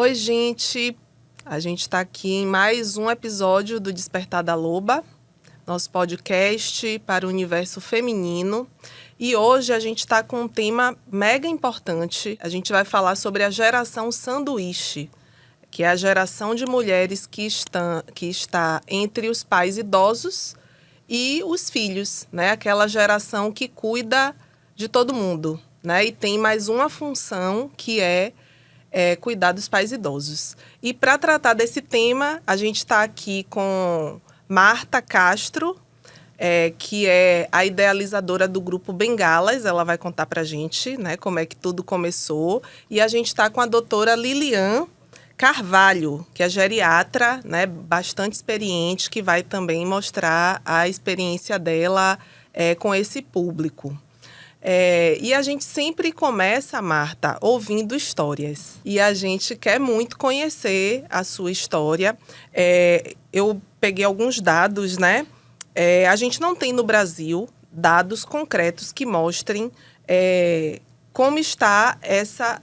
Oi, gente! A gente está aqui em mais um episódio do Despertar da Loba, nosso podcast para o universo feminino. E hoje a gente está com um tema mega importante. A gente vai falar sobre a geração sanduíche, que é a geração de mulheres que está entre os pais idosos e os filhos, né? Aquela geração que cuida de todo mundo, né? E tem mais uma função que é cuidar dos pais idosos. E para tratar desse tema, a gente está aqui com Marta Castro, que é a idealizadora do grupo Bengalas. Ela vai contar para a gente, né, como é que tudo começou. E a gente está com a doutora Lilian Carvalho, que é geriatra, né, bastante experiente, que vai também mostrar a experiência dela com esse público. E a gente sempre começa, Marta, ouvindo histórias. E a gente quer muito conhecer a sua história. Eu peguei alguns dados, né? A gente não tem no Brasil dados concretos que mostrem como está essa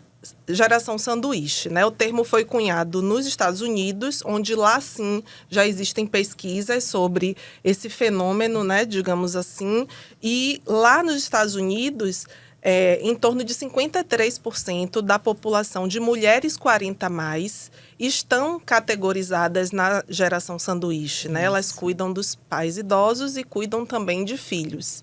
geração sanduíche, né? O termo foi cunhado nos Estados Unidos, onde lá sim já existem pesquisas sobre esse fenômeno, né, digamos assim, e lá nos Estados Unidos, em torno de 53% da população de mulheres 40 a mais estão categorizadas na geração sanduíche, né? Elas cuidam dos pais idosos e cuidam também de filhos.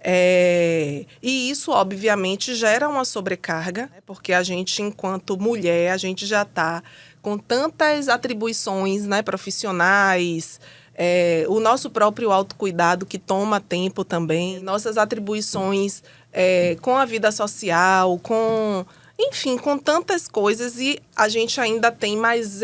E isso, obviamente, gera uma sobrecarga, né? Porque a gente, enquanto mulher, a gente já está com tantas atribuições, né, profissionais, o nosso próprio autocuidado que toma tempo também, nossas atribuições com a vida social, enfim, com tantas coisas, e a gente ainda tem mais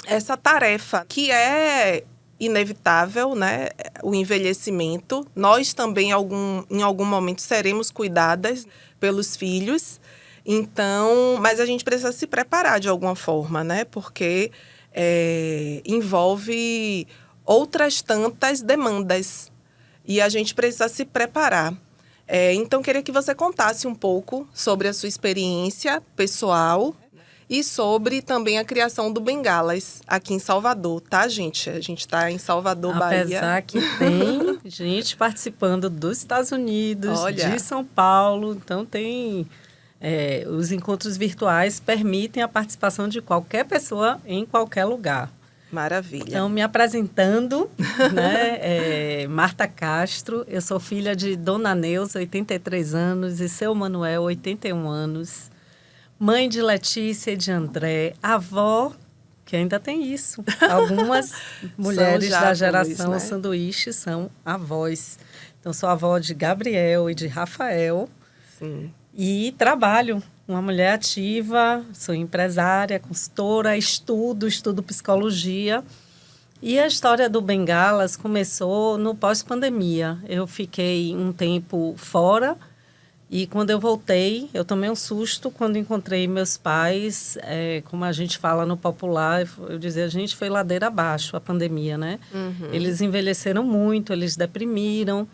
essa tarefa que é inevitável, né? O envelhecimento. Nós também, em algum momento, seremos cuidadas pelos filhos. Então, mas a gente precisa se preparar de alguma forma, né? Porque envolve outras tantas demandas. E a gente precisa se preparar. Então, queria que você contasse um pouco sobre a sua experiência pessoal e sobre também a criação do Bengalas aqui em Salvador, tá, gente? A gente está em Salvador, Bahia. Apesar que tem gente participando dos Estados Unidos, Olha, de São Paulo. Então, tem... os encontros virtuais permitem a participação de qualquer pessoa em qualquer lugar. Maravilha. Então, me apresentando, né, Marta Castro. Eu sou filha de Dona Neuza, 83 anos, e seu Manuel, 81 anos. Mãe de Letícia e de André, avó, que ainda tem isso. Algumas mulheres da geração né? sanduíche são avós. Então, sou avó de Gabriel e de Rafael. Sim. E trabalho, uma mulher ativa, sou empresária, consultora, estudo psicologia. E a história do Bengalas começou no pós-pandemia. Eu fiquei um tempo fora. E quando eu voltei, eu tomei um susto quando encontrei meus pais. Como a gente fala no popular, eu dizia, a gente foi ladeira abaixo, a pandemia, né? Uhum. Eles envelheceram muito, eles deprimiram.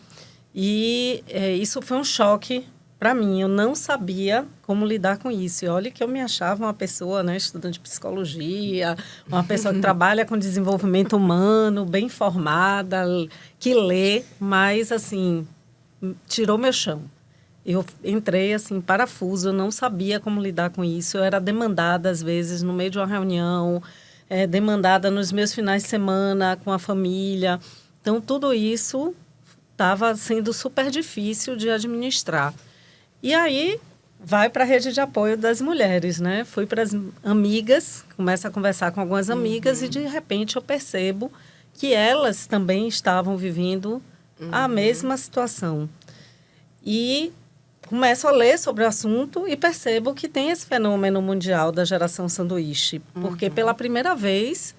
E isso foi um choque para mim. Eu não sabia como lidar com isso. E olha que eu me achava uma pessoa, né, estudante de psicologia, uma pessoa que trabalha com desenvolvimento humano, bem formada, que lê, mas, assim, tirou meu chão. Eu entrei, assim, em parafuso, eu não sabia como lidar com isso. Eu era demandada, às vezes, no meio de uma reunião, demandada nos meus finais de semana com a família. Então, tudo isso estava sendo super difícil de administrar. E aí, vai para a rede de apoio das mulheres, né? Fui para as amigas, começo a conversar com algumas amigas e, de repente, eu percebo que elas também estavam vivendo a mesma situação. E começo a ler sobre o assunto e percebo que tem esse fenômeno mundial da geração sanduíche. Porque, pela primeira vez,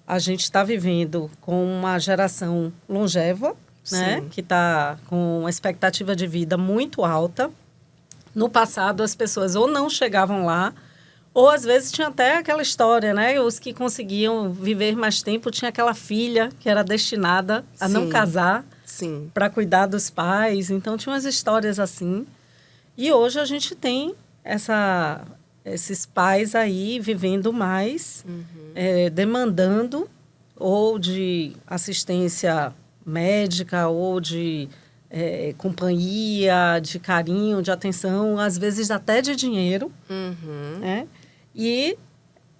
a gente está vivendo com uma geração longeva, né? Que está com uma expectativa de vida muito alta. No passado, as pessoas ou não chegavam lá, ou às vezes tinha até aquela história, né? Os que conseguiam viver mais tempo, tinha aquela filha que era destinada a não casar para cuidar dos pais. Então, tinha umas histórias assim. E hoje a gente tem esses pais aí vivendo mais, demandando ou de assistência médica ou de companhia, de carinho, de atenção, às vezes até de dinheiro, né? E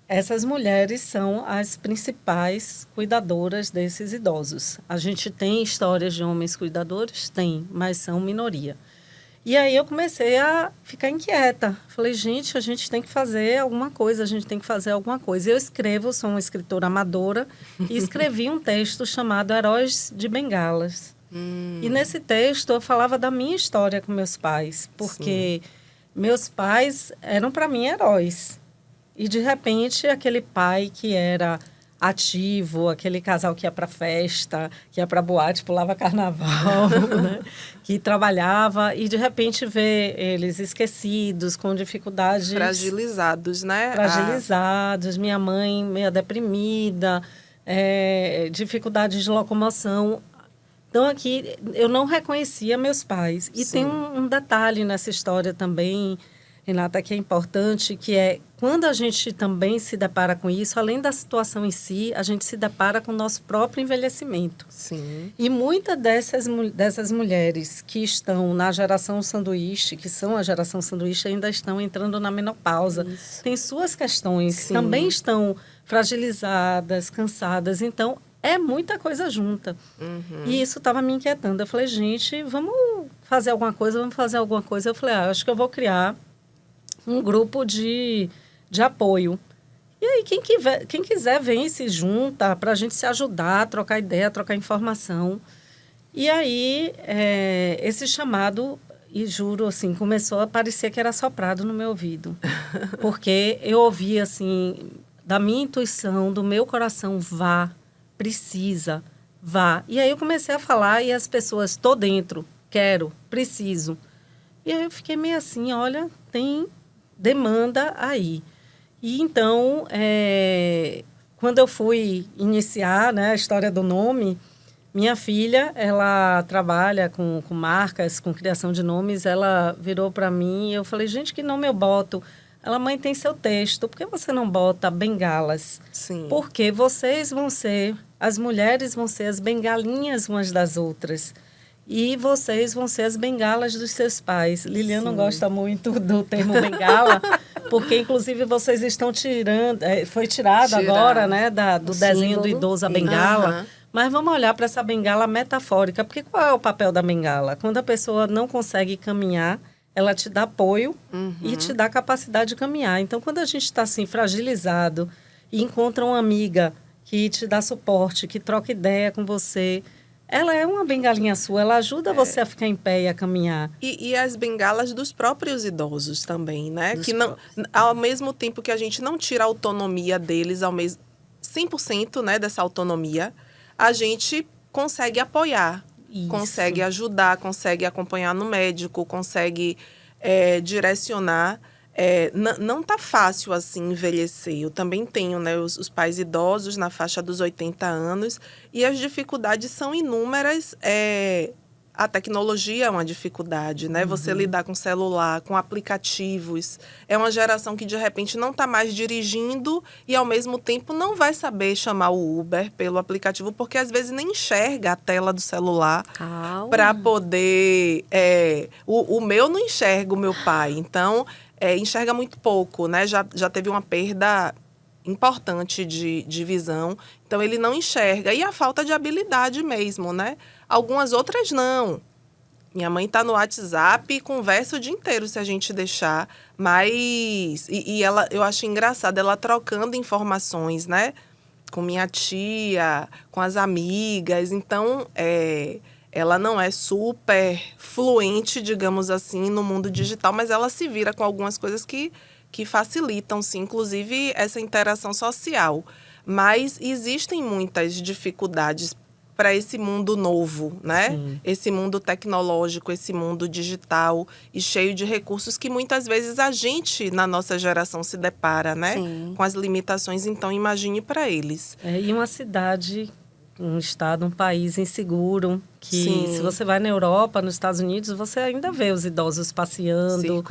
essas mulheres são as principais cuidadoras desses idosos. A gente tem histórias de homens cuidadores? Tem, mas são minoria. E aí eu comecei a ficar inquieta. Falei, gente, a gente tem que fazer alguma coisa, a gente tem que fazer alguma coisa. Eu escrevo, sou uma escritora amadora, e escrevi um texto chamado Heróis de Bengalas. E nesse texto eu falava da minha história com meus pais, porque meus pais eram para mim heróis. E, de repente, aquele pai que era ativo, aquele casal que ia para festa, que ia para boate, pulava carnaval, né? Que trabalhava, e, de repente, ver eles esquecidos, com dificuldades... Fragilizados, né? Fragilizados, minha mãe meio deprimida, dificuldades de locomoção. Então, aqui, eu não reconhecia meus pais. E tem um detalhe nessa história também, Renata, que é importante, que é quando a gente também se depara com isso, além da situação em si, a gente se depara com o nosso próprio envelhecimento. Sim. E muitas dessas mulheres que estão na geração sanduíche, que são a geração sanduíche, ainda estão entrando na menopausa. Isso. Tem suas questões, também estão fragilizadas, cansadas. Então, é muita coisa junta. E isso estava me inquietando. Eu falei, gente, vamos fazer alguma coisa, Eu falei, acho que eu vou criar um grupo de apoio. E aí, quem quiser, vem e se junta para a gente se ajudar, trocar ideia, trocar informação. E aí, esse chamado, e juro, assim, começou a parecer que era soprado no meu ouvido. Porque eu ouvia, assim, da minha intuição, do meu coração, vá, precisa, vá. E aí eu comecei a falar e as pessoas, tô dentro, quero, preciso. E aí eu fiquei meio assim, olha, tem demanda aí. E então, quando eu fui iniciar, né, a história do nome, minha filha, ela trabalha com marcas, com criação de nomes, ela virou para mim e eu falei, gente, que nome eu boto? Ela, mãe, tem seu texto, por que você não bota bengalas? Sim. Porque vocês vão ser, as mulheres vão ser as bengalinhas umas das outras. E vocês vão ser as bengalas dos seus pais. Lilian não gosta muito do termo bengala, porque, inclusive, vocês estão tirando... foi tirado agora, né, do desenho do idoso a bengala. Mas vamos olhar para essa bengala metafórica. Porque qual é o papel da bengala? Quando a pessoa não consegue caminhar, ela te dá apoio e te dá capacidade de caminhar. Então, quando a gente está assim, fragilizado e encontra uma amiga que te dá suporte, que troca ideia com você... Ela é uma bengalinha sua, ela ajuda você a ficar em pé e a caminhar. E as bengalas dos próprios idosos também, né? Que não, ao mesmo tempo que a gente não tira a autonomia deles, 100%, né, dessa autonomia, a gente consegue apoiar, consegue ajudar, consegue acompanhar no médico, consegue direcionar. Não tá fácil, assim, envelhecer. Eu também tenho, né, os pais idosos na faixa dos 80 anos e as dificuldades são inúmeras. A tecnologia é uma dificuldade, né? Você lidar com celular, com aplicativos. É uma geração que, de repente, não está mais dirigindo e, ao mesmo tempo, não vai saber chamar o Uber pelo aplicativo, porque, às vezes, nem enxerga a tela do celular para poder... O meu não enxerga o meu pai, então... enxerga muito pouco, né? Já teve uma perda importante de visão, então ele não enxerga. E a falta de habilidade mesmo, né? Algumas outras não. Minha mãe está no WhatsApp e conversa o dia inteiro, se a gente deixar. Mas... E ela, eu acho engraçado, ela trocando informações, né? Com minha tia, com as amigas. Então, ela não é super fluente, digamos assim, no mundo digital, mas ela se vira com algumas coisas que facilitam, sim, inclusive essa interação social. Mas existem muitas dificuldades para esse mundo novo, né? Sim. Esse mundo tecnológico, esse mundo digital e cheio de recursos que muitas vezes a gente, na nossa geração, se depara, né? Sim. Com as limitações, então imagine para eles. E uma cidade um estado, um país inseguro, que Sim. se você vai na Europa, nos Estados Unidos, você ainda vê os idosos passeando,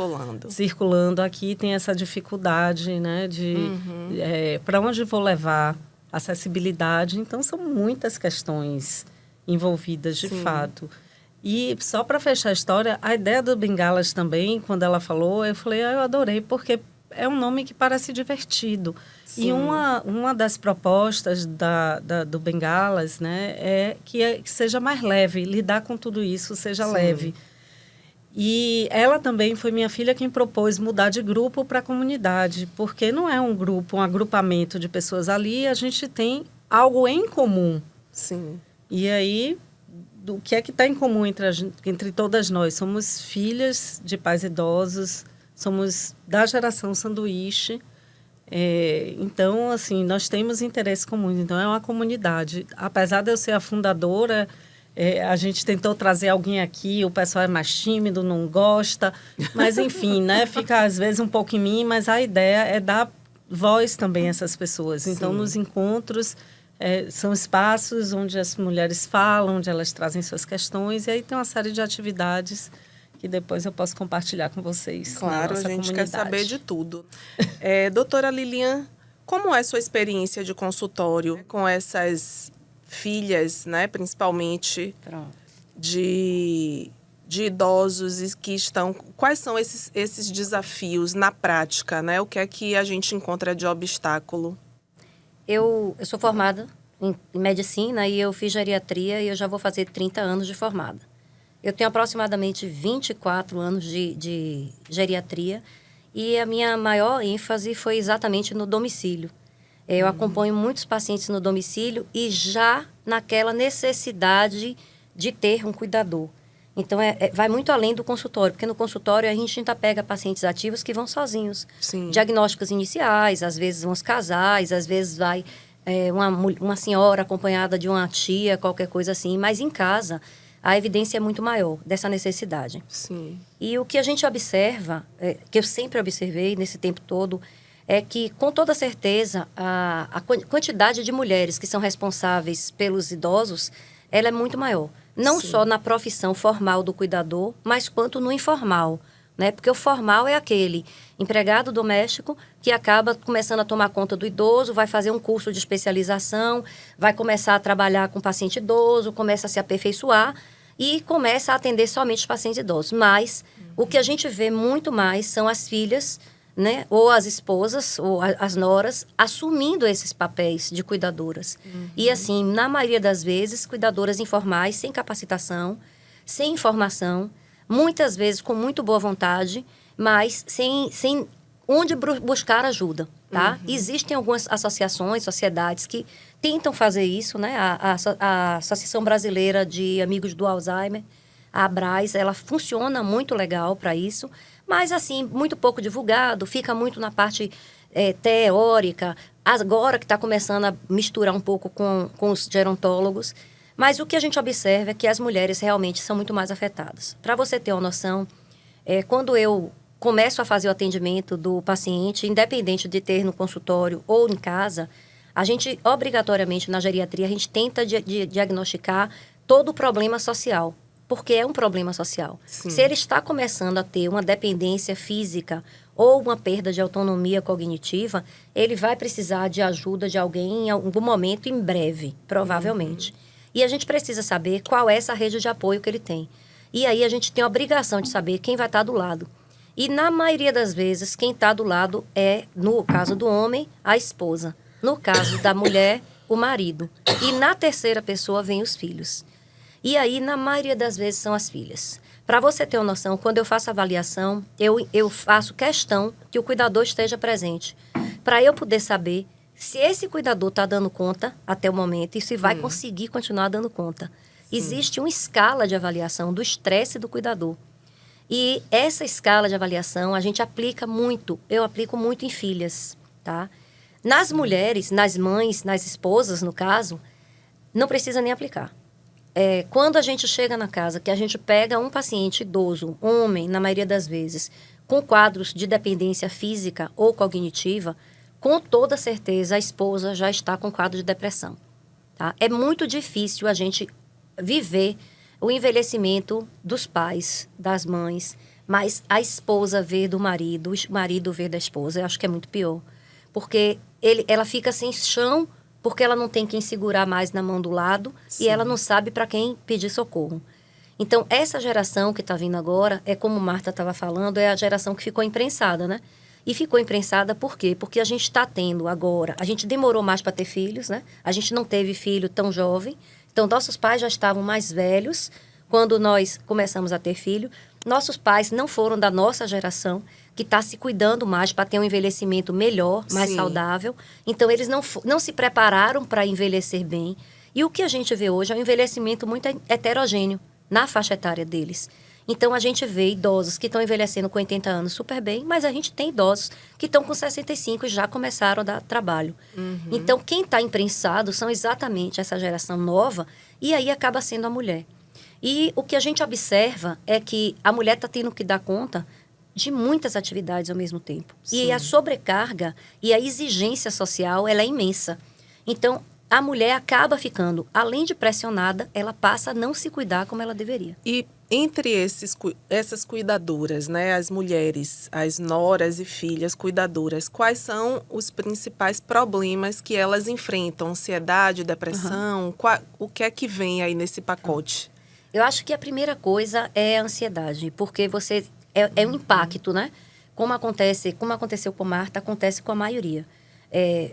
circulando. Aqui tem essa dificuldade, né, de para onde vou levar, acessibilidade. Então, são muitas questões envolvidas, de fato. E só para fechar a história, a ideia do Bengalas também, quando ela falou, eu falei, eu adorei, porque é um nome que parece divertido. Sim. E uma das propostas do Bengalas, né, é que seja mais leve, lidar com tudo isso seja leve. E ela também foi minha filha quem propôs mudar de grupo para comunidade, porque não é um grupo, um agrupamento de pessoas ali, a gente tem algo em comum. Sim. E aí, o que é que está em comum entre todas nós? Somos filhas de pais idosos, somos da geração sanduíche. Então, assim, nós temos interesses comuns. Então, é uma comunidade. Apesar de eu ser a fundadora, a gente tentou trazer alguém aqui, o pessoal é mais tímido, não gosta. Mas, enfim, né? Fica, às vezes, um pouco em mim, mas a ideia é dar voz também a essas pessoas. Então, nos encontros, são espaços onde as mulheres falam, onde elas trazem suas questões. E aí tem uma série de atividades que depois eu posso compartilhar com vocês. Claro, a gente quer saber de tudo. Doutora Lilian, como é sua experiência de consultório com essas filhas, né, principalmente de idosos que estão... Quais são esses desafios na prática, né? O que é que a gente encontra de obstáculo? Eu sou formada em medicina e eu fiz geriatria e eu já vou fazer 30 anos de formada. Eu tenho aproximadamente 24 anos de geriatria e a minha maior ênfase foi exatamente no domicílio. Eu acompanho muitos pacientes no domicílio e já naquela necessidade de ter um cuidador. Então, vai muito além do consultório, porque no consultório a gente ainda pega pacientes ativos que vão sozinhos. Sim. Diagnósticos iniciais, às vezes vão os casais, às vezes vai uma senhora acompanhada de uma tia, qualquer coisa assim. Mas em casa, a evidência é muito maior dessa necessidade. Sim. E o que a gente observa, que eu sempre observei nesse tempo todo, é que, com toda certeza, a quantidade de mulheres que são responsáveis pelos idosos, ela é muito maior. Não só na profissão formal do cuidador, mas quanto no informal, né? Porque o formal é aquele empregado doméstico que acaba começando a tomar conta do idoso, vai fazer um curso de especialização, vai começar a trabalhar com paciente idoso, começa a se aperfeiçoar e começa a atender somente os pacientes idosos. Mas o que a gente vê muito mais são as filhas, né, ou as esposas, ou as noras, assumindo esses papéis de cuidadoras. E, assim, na maioria das vezes, cuidadoras informais, sem capacitação, sem informação, muitas vezes com muito boa vontade, mas sem onde buscar ajuda, tá? Existem algumas associações, sociedades que tentam fazer isso, né? A Associação Brasileira de Amigos do Alzheimer, a ABRAS, ela funciona muito legal para isso, mas, assim, muito pouco divulgado, fica muito na parte teórica, agora que está começando a misturar um pouco com os gerontólogos. Mas o que a gente observa é que as mulheres realmente são muito mais afetadas. Para você ter uma noção, quando eu começo a fazer o atendimento do paciente, independente de ter no consultório ou em casa, a gente, obrigatoriamente, na geriatria, a gente tenta diagnosticar todo o problema social. Porque é um problema social. Sim. Se ele está começando a ter uma dependência física ou uma perda de autonomia cognitiva, ele vai precisar de ajuda de alguém em algum momento, em breve, provavelmente. E a gente precisa saber qual é essa rede de apoio que ele tem. E aí a gente tem a obrigação de saber quem vai estar do lado. E na maioria das vezes, quem está do lado é, no caso do homem, a esposa. No caso da mulher, o marido. E na terceira pessoa vem os filhos. E aí, na maioria das vezes, são as filhas. Para você ter uma noção, quando eu faço avaliação, eu faço questão que o cuidador esteja presente. Para eu poder saber se esse cuidador está dando conta até o momento e se vai conseguir continuar dando conta. Existe uma escala de avaliação do estresse do cuidador. E essa escala de avaliação a gente aplica muito. Eu aplico muito em filhas, tá? Nas mulheres, nas mães, nas esposas, no caso, não precisa nem aplicar. Quando a gente chega na casa, que a gente pega um paciente idoso, homem, na maioria das vezes, com quadros de dependência física ou cognitiva, com toda certeza a esposa já está com quadro de depressão. tá? É muito difícil a gente viver o envelhecimento dos pais, das mães, mas a esposa ver do marido, o marido ver da esposa, eu acho que é muito pior. Porque ela fica sem chão, porque ela não tem quem segurar mais na mão do lado, Sim. e ela não sabe para quem pedir socorro. Então, essa geração que está vindo agora, é como Marta estava falando, é a geração que ficou imprensada, né? E ficou imprensada por quê? Porque a gente está tendo agora, a gente demorou mais para ter filhos, né? A gente não teve filho tão jovem. Então, nossos pais já estavam mais velhos quando nós começamos a ter filho. Nossos pais não foram da nossa geração, que está se cuidando mais para ter um envelhecimento melhor, mais Sim. saudável. Então, eles não se prepararam para envelhecer bem. E o que a gente vê hoje é um envelhecimento muito heterogêneo na faixa etária deles. Então, a gente vê idosos que estão envelhecendo com 80 anos super bem, mas a gente tem idosos que estão com 65 e já começaram a dar trabalho. Então, quem está imprensado são exatamente essa geração nova, e aí acaba sendo a mulher. E o que a gente observa é que a mulher está tendo que dar conta de muitas atividades ao mesmo tempo. Sim. E a sobrecarga e a exigência social, ela é imensa. Então, a mulher acaba ficando, além de pressionada, ela passa a não se cuidar como ela deveria. E entre essas cuidadoras, né, as mulheres, as noras e filhas cuidadoras, quais são os principais problemas que elas enfrentam? Ansiedade, depressão? O que é que vem aí nesse pacote? Eu acho que a primeira coisa é a ansiedade, porque você é um impacto, né? Como aconteceu com Marta, acontece com a maioria.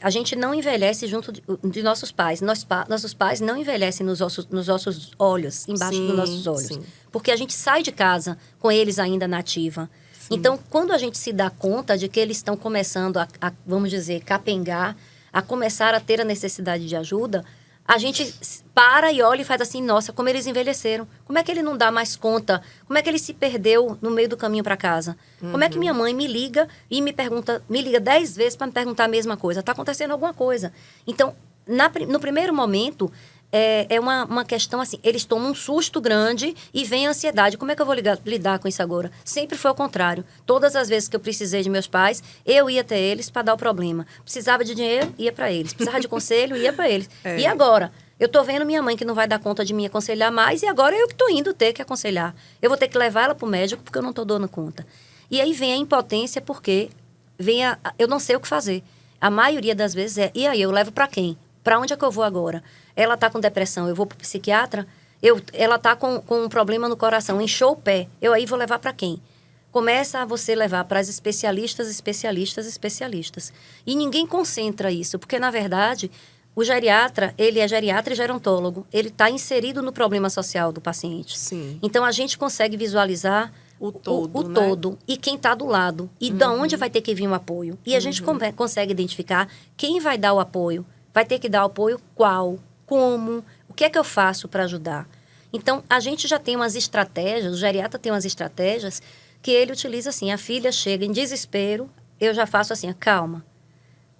A gente não envelhece junto de nossos pais. Nossos pais não envelhecem nos nossos olhos, embaixo Sim, dos nossos olhos. sim. Porque a gente sai de casa com eles ainda na ativa. Então, quando a gente se dá conta de que eles estão começando vamos dizer, capengar, a começar a ter a necessidade de ajuda, a gente para e olha e faz assim, nossa, como eles envelheceram. Como é que ele não dá mais conta? Como é que ele se perdeu no meio do caminho para casa? Como é que minha mãe me liga e me liga 10 vezes para me perguntar a mesma coisa? Está acontecendo alguma coisa. Então, no primeiro momento, é uma questão assim, eles tomam um susto grande e vem a ansiedade. Como é que eu vou lidar com isso agora? Sempre foi o contrário. Todas as vezes que eu precisei de meus pais, eu ia até eles para dar o problema. Precisava de dinheiro, ia para eles. Precisava de conselho, ia para eles. E agora? Eu tô vendo minha mãe que não vai dar conta de me aconselhar mais e agora eu que tô indo ter que aconselhar. Eu vou ter que levar ela pro médico porque eu não tô dando conta. E aí vem a impotência porque eu não sei o que fazer. A maioria das vezes e aí eu levo para quem? Para onde é que eu vou agora? Ela tá com depressão, eu vou pro psiquiatra? Ela tá com um problema no coração, inchou o pé. Eu aí vou levar para quem? Começa a você levar para as especialistas. E ninguém concentra isso, porque na verdade o geriatra, ele é geriatra e gerontólogo. Ele está inserido no problema social do paciente. Sim. Então, a gente consegue visualizar O todo, né? todo e quem está do lado. E de onde vai ter que vir o apoio. E a gente consegue identificar quem vai dar o apoio. Vai ter que dar o apoio qual, como, o que é que eu faço para ajudar. Então, a gente já tem umas estratégias, o geriatra tem umas estratégias que ele utiliza assim, a filha chega em desespero, eu já faço assim, calma.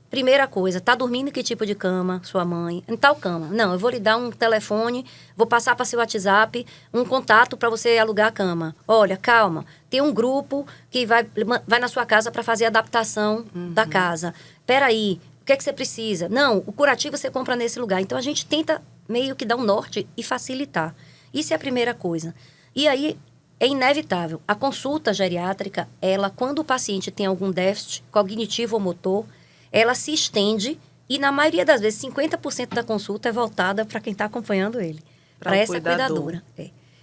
Primeira coisa, tá dormindo em que tipo de cama, sua mãe? Em tal cama. Não, eu vou lhe dar um telefone, vou passar para seu WhatsApp um contato para você alugar a cama. Olha, calma, tem um grupo que vai na sua casa para fazer a adaptação da casa. Peraí, o que é que você precisa? Não, o curativo você compra nesse lugar. Então, a gente tenta meio que dar um norte e facilitar. Isso é a primeira coisa. E aí, é inevitável. A consulta geriátrica, quando o paciente tem algum déficit cognitivo ou motor, ela se estende e, na maioria das vezes, 50% da consulta é voltada para quem está acompanhando ele. Para essa cuidadora.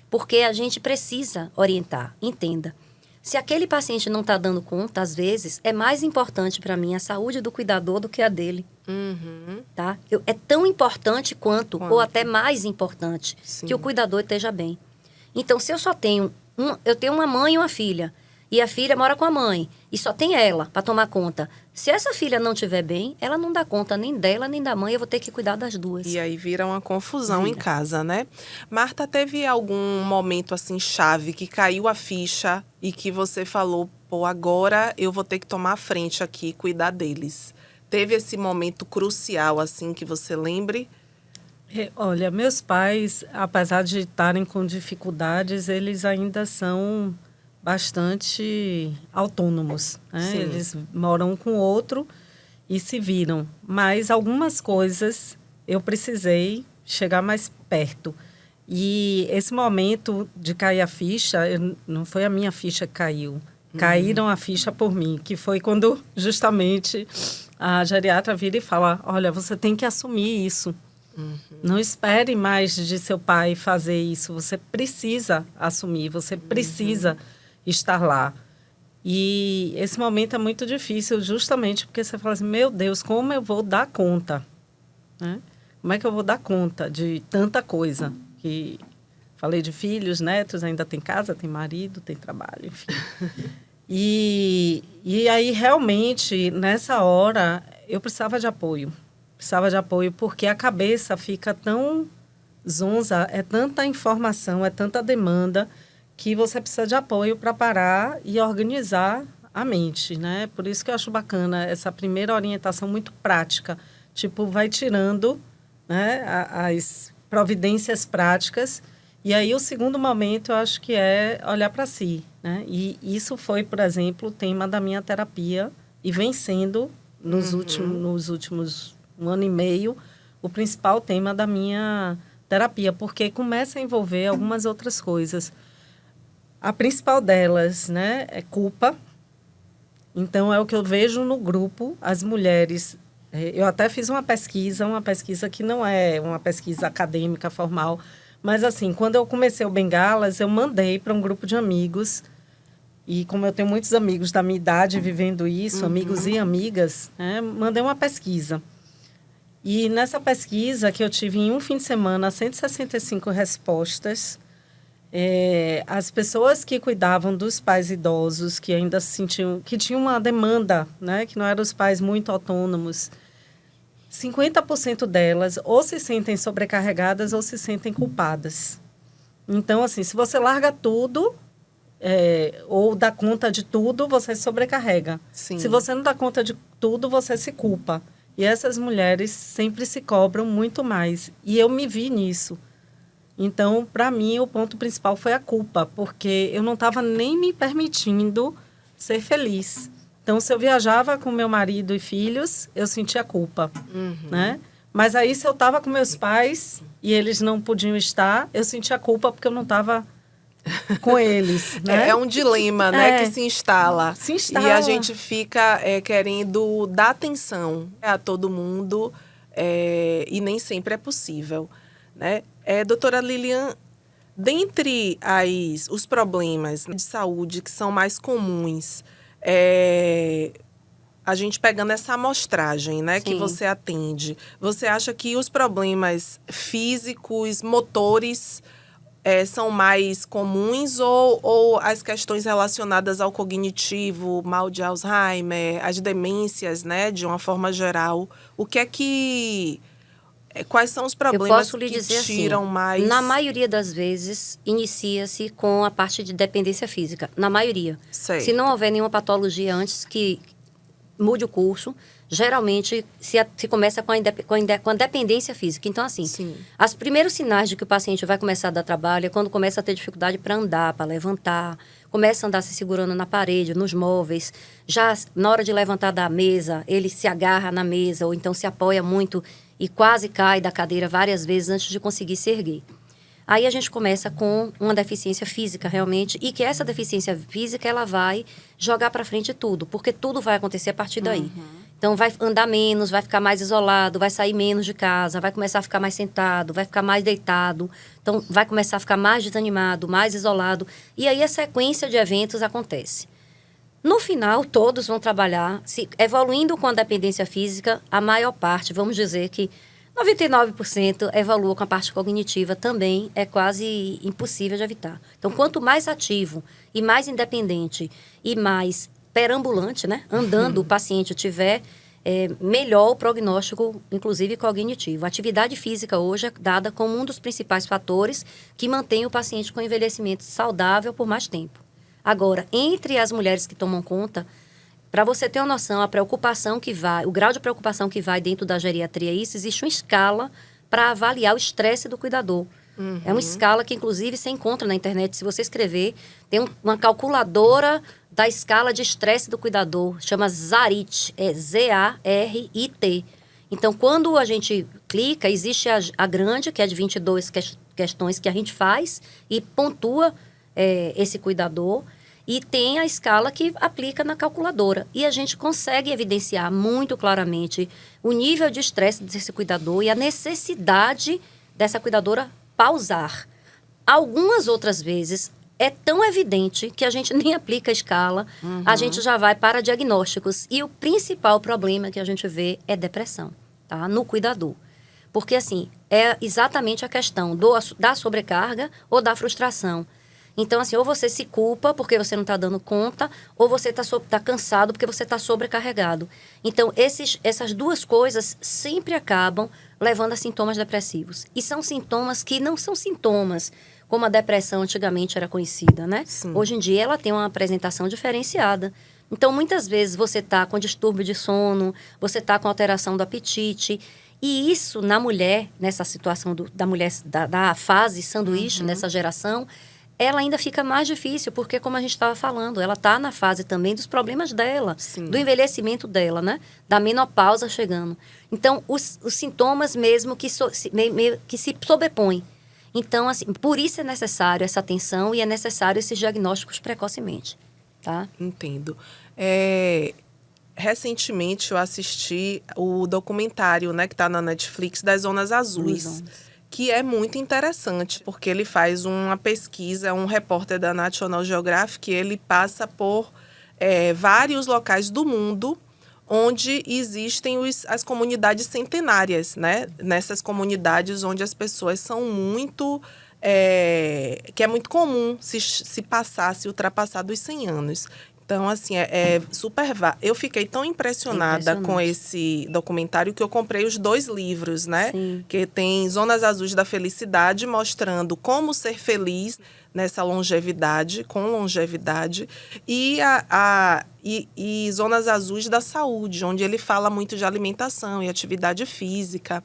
Porque a gente precisa orientar, entenda. Se aquele paciente não está dando conta, às vezes, é mais importante para mim a saúde do cuidador do que a dele. Tá? É tão importante quanto, ou até mais importante, que o cuidador esteja bem. Então, se eu só tenho eu tenho uma mãe e uma filha, e a filha mora com a mãe, e só tem ela para tomar conta. Se essa filha não estiver bem, ela não dá conta nem dela, nem da mãe, eu vou ter que cuidar das duas. E aí vira uma confusão em casa, né? Marta, teve algum momento assim chave que caiu a ficha e que você falou, pô, agora eu vou ter que tomar a frente aqui, cuidar deles? Teve esse momento crucial assim que você lembre? Olha, meus pais, apesar de estarem com dificuldades, eles ainda são bastante autônomos, né? Eles moram um com o outro e se viram. Mas algumas coisas eu precisei chegar mais perto. E esse momento de cair a ficha, não foi a minha ficha que caiu. Caíram a ficha por mim, que foi quando justamente a geriatra vira e fala, olha, você tem que assumir isso. Não espere mais de seu pai fazer isso. Você precisa assumir, você precisa estar lá. E esse momento é muito difícil, justamente porque você fala assim, meu Deus, como eu vou dar conta? Né? Como é que eu vou dar conta de tanta coisa? Que falei de filhos, netos, ainda tem casa, tem marido, tem trabalho, enfim. E aí, realmente, nessa hora, eu precisava de apoio. Precisava de apoio porque a cabeça fica tão zonza, é tanta informação, é tanta demanda, que você precisa de apoio para parar e organizar a mente, né? Por isso que eu acho bacana essa primeira orientação muito prática. Tipo, vai tirando, né, as providências práticas. E aí, o segundo momento, eu acho que é olhar para si, né? E isso foi, por exemplo, o tema da minha terapia e vem sendo, nos últimos 1 ano e meio, o principal tema da minha terapia, porque começa a envolver algumas outras coisas. A principal delas, né, é culpa. Então, é o que eu vejo no grupo, as mulheres. Eu até fiz uma pesquisa que não é uma pesquisa acadêmica formal, mas, assim, quando eu comecei o Bengalas, eu mandei para um grupo de amigos, e como eu tenho muitos amigos da minha idade vivendo isso, amigos e amigas, né, mandei uma pesquisa. E nessa pesquisa, que eu tive em um fim de semana, 165 respostas. As pessoas que cuidavam dos pais idosos, que ainda se sentiam, que tinham uma demanda, né, que não eram os pais muito autônomos, 50% delas ou se sentem sobrecarregadas ou se sentem culpadas. Então, assim, se você larga tudo, ou dá conta de tudo, você se sobrecarrega. Sim. Se você não dá conta de tudo, você se culpa. E essas mulheres sempre se cobram muito mais. E eu me vi nisso. Então, para mim, o ponto principal foi a culpa, porque eu não estava nem me permitindo ser feliz. Então, se eu viajava com meu marido e filhos, eu sentia culpa, né? Mas aí, se eu estava com meus pais e eles não podiam estar, eu sentia culpa porque eu não estava com eles, né? É um dilema, né, que se instala. Se instala. E a gente fica querendo dar atenção a todo mundo e nem sempre é possível, né? Doutora Lilian, dentre os problemas de saúde que são mais comuns, a gente pegando essa amostragem, né, que você atende, você acha que os problemas físicos, motores, são mais comuns ou as questões relacionadas ao cognitivo, mal de Alzheimer, as demências, né, de uma forma geral, quais são os problemas que tiram mais? Na maioria das vezes, inicia-se com a parte de dependência física. Na maioria. Certo. Se não houver nenhuma patologia antes que mude o curso, geralmente se começa com a dependência física. Então, assim, os primeiros sinais de que o paciente vai começar a dar trabalho é quando começa a ter dificuldade para andar, para levantar, começa a andar se segurando na parede, nos móveis. Já na hora de levantar da mesa, ele se agarra na mesa ou então se apoia muito e quase cai da cadeira várias vezes antes de conseguir se erguer. Aí a gente começa com uma deficiência física realmente, e que essa deficiência física ela vai jogar para frente tudo, porque tudo vai acontecer a partir daí. Então vai andar menos, vai ficar mais isolado, vai sair menos de casa, vai começar a ficar mais sentado, vai ficar mais deitado, então vai começar a ficar mais desanimado, mais isolado, e aí a sequência de eventos acontece. No final, todos vão trabalhar, evoluindo com a dependência física, a maior parte, vamos dizer que 99% evolua com a parte cognitiva, também é quase impossível de evitar. Então, quanto mais ativo e mais independente e mais perambulante, né, andando o paciente tiver, melhor o prognóstico, inclusive cognitivo. A atividade física hoje é dada como um dos principais fatores que mantém o paciente com envelhecimento saudável por mais tempo. Agora, entre as mulheres que tomam conta, para você ter uma noção, o grau de preocupação que vai dentro da geriatria, existe uma escala para avaliar o estresse do cuidador. É uma escala que, inclusive, você encontra na internet. Se você escrever, tem uma calculadora da escala de estresse do cuidador, chama ZARIT, Zarit. Então, quando a gente clica, existe a grande, que é de 22 questões que a gente faz e pontua esse cuidador. E tem a escala que aplica na calculadora. E a gente consegue evidenciar muito claramente o nível de estresse desse cuidador e a necessidade dessa cuidadora pausar. Algumas outras vezes é tão evidente que a gente nem aplica a escala, a gente já vai para diagnósticos. E o principal problema que a gente vê é depressão, tá? No cuidador. Porque, assim, é exatamente a questão da sobrecarga ou da frustração. Então, assim, ou você se culpa porque você não está dando conta, ou você está cansado porque você está sobrecarregado. Então, essas duas coisas sempre acabam levando a sintomas depressivos. E são sintomas que não são sintomas como a depressão antigamente era conhecida, né? Sim. Hoje em dia, ela tem uma apresentação diferenciada. Então, muitas vezes, você está com distúrbio de sono, você está com alteração do apetite. E isso, na mulher, nessa situação da mulher, da fase sanduíche, nessa geração, ela ainda fica mais difícil, porque, como a gente estava falando, ela está na fase também dos problemas dela, Sim. do envelhecimento dela, né? Da menopausa chegando. Então, os sintomas mesmo que se sobrepõem. Então, assim, por isso é necessário essa atenção e é necessário esses diagnósticos precocemente, tá? Entendo. Recentemente eu assisti o documentário, né, que está na Netflix, das Zonas Azuis, que é muito interessante, porque ele faz uma pesquisa, um repórter da National Geographic, ele passa por vários locais do mundo onde existem as comunidades centenárias, né? Nessas comunidades onde as pessoas são muito... que é muito comum se ultrapassar dos 100 anos. Então, assim, super... Eu fiquei tão impressionada com esse documentário que eu comprei os 2 livros, né? Sim. Que tem Zonas Azuis da Felicidade, mostrando como ser feliz nessa longevidade, com longevidade, e Zonas Azuis da Saúde, onde ele fala muito de alimentação e atividade física.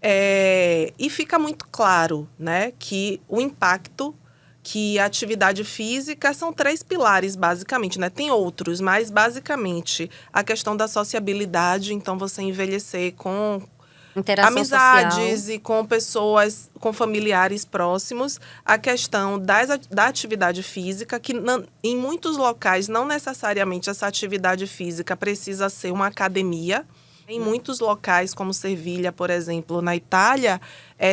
E fica muito claro, né, que o impacto que a atividade física são 3 pilares, basicamente, né? Tem outros, mas basicamente a questão da sociabilidade, então você envelhecer com Interação amizades social. e com pessoas, com familiares próximos, a questão da atividade física, que em muitos locais não necessariamente essa atividade física precisa ser uma academia. Em muitos locais, como Sevilha, por exemplo, na Itália,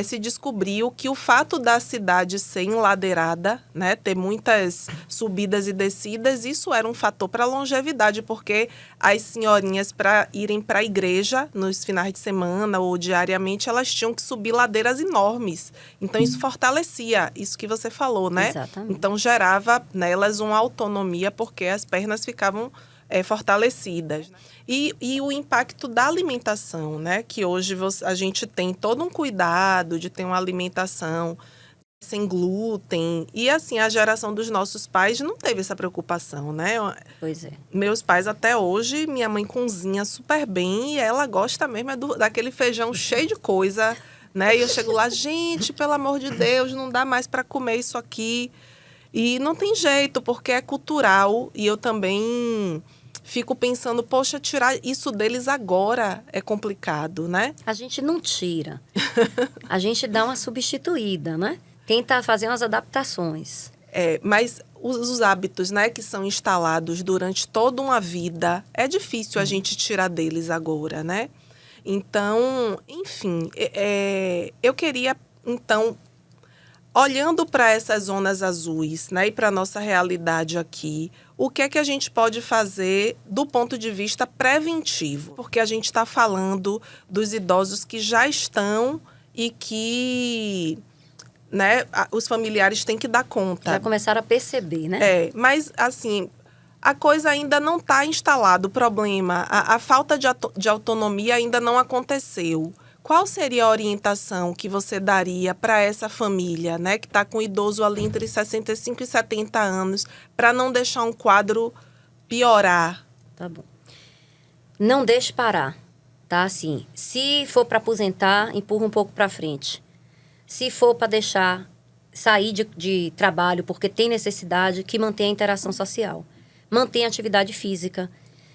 se descobriu que o fato da cidade ser enladeirada, né, ter muitas subidas e descidas, isso era um fator para a longevidade, porque as senhorinhas, para irem para a igreja nos finais de semana ou diariamente, elas tinham que subir ladeiras enormes. Então, isso fortalecia, isso que você falou, né? Exatamente. Então, gerava nelas uma autonomia, porque as pernas ficavam fortalecidas. E o impacto da alimentação, né? Que hoje a gente tem todo um cuidado de ter uma alimentação sem glúten. E, assim, a geração dos nossos pais não teve essa preocupação, né? Pois é. Meus pais até hoje, minha mãe cozinha super bem e ela gosta mesmo daquele feijão cheio de coisa, né? E eu chego lá, gente, pelo amor de Deus, não dá mais para comer isso aqui. E não tem jeito, porque é cultural. E eu também fico pensando, poxa, tirar isso deles agora é complicado, né? A gente não tira. A gente dá uma substituída, né? Tenta fazer umas adaptações. Mas os hábitos, né, que são instalados durante toda uma vida, é difícil a gente tirar deles agora, né? Então, enfim, eu queria, então, olhando para essas zonas azuis, né, e para a nossa realidade aqui, o que é que a gente pode fazer do ponto de vista preventivo? Porque a gente está falando dos idosos que já estão e que, né, os familiares têm que dar conta. Já começaram a perceber, né? Mas, assim, a coisa ainda não está instalada, o problema, a falta de autonomia ainda não aconteceu. Qual seria a orientação que você daria para essa família, né, que está com um idoso ali entre 65 e 70 anos, para não deixar um quadro piorar? Tá bom. Não deixe parar, tá? Assim, se for para aposentar, empurra um pouco para frente. Se for para deixar sair de trabalho porque tem necessidade, que mantenha a interação social. Mantenha a atividade física.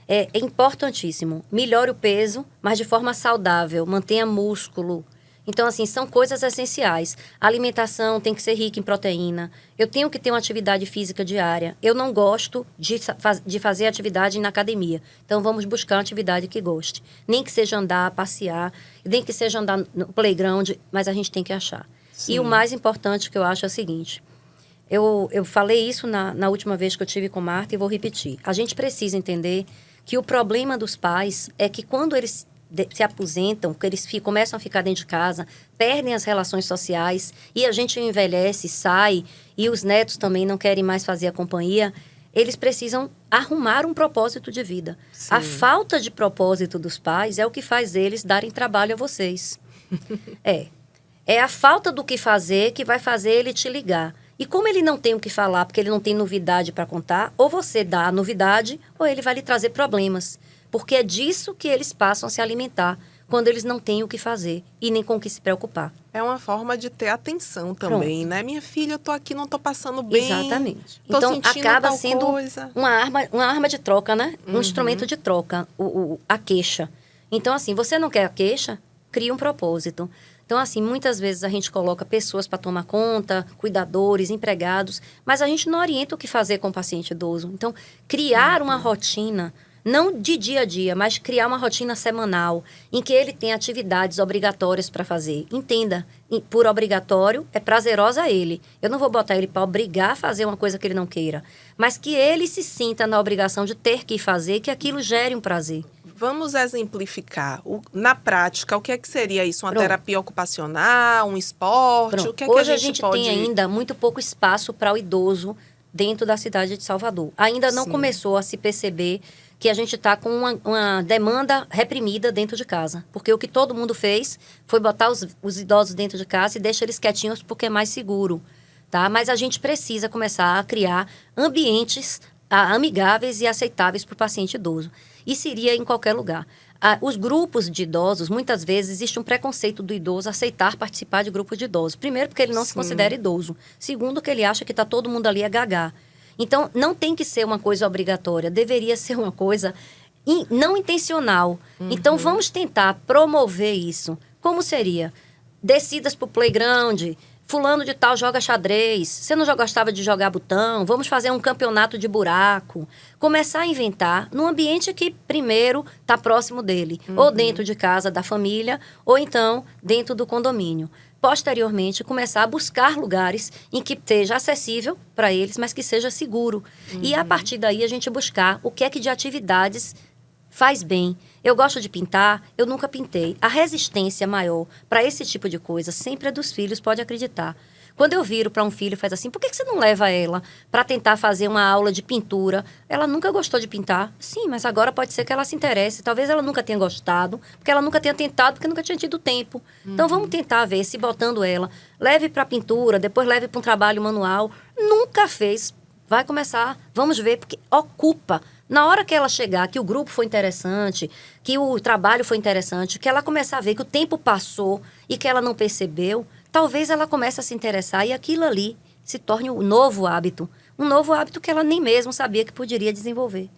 é importantíssimo. Melhore o peso, mas de forma saudável, mantenha músculo. Então, assim, são coisas essenciais. A alimentação tem que ser rica em proteína. Eu tenho que ter uma atividade física diária. Eu não gosto de fazer atividade na academia. Então, vamos buscar uma atividade que goste. Nem que seja andar, passear, nem que seja andar no playground, mas a gente tem que achar. Sim. E o mais importante que eu acho é o seguinte. Eu falei isso na última vez que eu tive com Marta e vou repetir. A gente precisa entender que o problema dos pais é que quando eles se aposentam, que eles começam a ficar dentro de casa, perdem as relações sociais e a gente envelhece, sai e os netos também não querem mais fazer a companhia, eles precisam arrumar um propósito de vida. Sim. A falta de propósito dos pais é o que faz eles darem trabalho a vocês. É a falta do que fazer que vai fazer ele te ligar. E como ele não tem o que falar, porque ele não tem novidade para contar, ou você dá a novidade, ou ele vai lhe trazer problemas. Porque é disso que eles passam a se alimentar, quando eles não têm o que fazer e nem com o que se preocupar. É uma forma de ter atenção também, né? Minha filha, eu tô aqui, não tô passando bem. Exatamente. Tô Então, sentindo acaba tal sendo coisa. uma arma de troca, né? Um instrumento de troca, a queixa. Então, assim, você não quer a queixa? Cria um propósito. Então, assim, muitas vezes a gente coloca pessoas para tomar conta, cuidadores, empregados, mas a gente não orienta o que fazer com o paciente idoso. Então, criar uma rotina, não de dia a dia, mas criar uma rotina semanal, em que ele tem atividades obrigatórias para fazer. Entenda, por obrigatório, é prazerosa a ele. Eu não vou botar ele para obrigar a fazer uma coisa que ele não queira, mas que ele se sinta na obrigação de ter que fazer, que aquilo gere um prazer. Vamos exemplificar. Na prática, o que é que seria isso? Uma Pronto. terapia ocupacional, um esporte? Pronto. O que é Hoje que a gente pode... tem ainda muito pouco espaço para o idoso dentro da cidade de Salvador. Ainda não Sim. começou a se perceber que a gente está com uma demanda reprimida dentro de casa. Porque o que todo mundo fez foi botar os idosos dentro de casa e deixar eles quietinhos porque é mais seguro. Tá? Mas a gente precisa começar a criar ambientes amigáveis e aceitáveis para o paciente idoso. E seria em qualquer lugar. Os grupos de idosos, muitas vezes, existe um preconceito do idoso aceitar participar de grupos de idosos. Primeiro, porque ele não se considera idoso. Segundo, que ele acha que está todo mundo ali a gagar. Então, não tem que ser uma coisa obrigatória. Deveria ser uma coisa não intencional. Então, vamos tentar promover isso. Como seria? Descidas para o playground. Fulano de tal joga xadrez. Você não já gostava de jogar botão? Vamos fazer um campeonato de buraco. Começar a inventar num ambiente que, primeiro, está próximo dele. Ou dentro de casa da família, ou então dentro do condomínio. Posteriormente, começar a buscar lugares em que seja acessível para eles, mas que seja seguro. E, a partir daí, a gente buscar o que é que de atividades faz bem. Eu gosto de pintar, eu nunca pintei. A resistência maior para esse tipo de coisa sempre é dos filhos, pode acreditar. Quando eu viro para um filho e faz assim, por que você não leva ela para tentar fazer uma aula de pintura? Ela nunca gostou de pintar. Sim, mas agora pode ser que ela se interesse. Talvez ela nunca tenha gostado, porque ela nunca tenha tentado, porque nunca tinha tido tempo. Então, vamos tentar ver se botando ela, leve para pintura, depois leve para um trabalho manual. Nunca fez. Vai começar, vamos ver, porque ocupa. Na hora que ela chegar, que o grupo foi interessante, que o trabalho foi interessante, que ela começar a ver que o tempo passou e que ela não percebeu, talvez ela comece a se interessar e aquilo ali se torne um novo hábito. Um novo hábito que ela nem mesmo sabia que poderia desenvolver.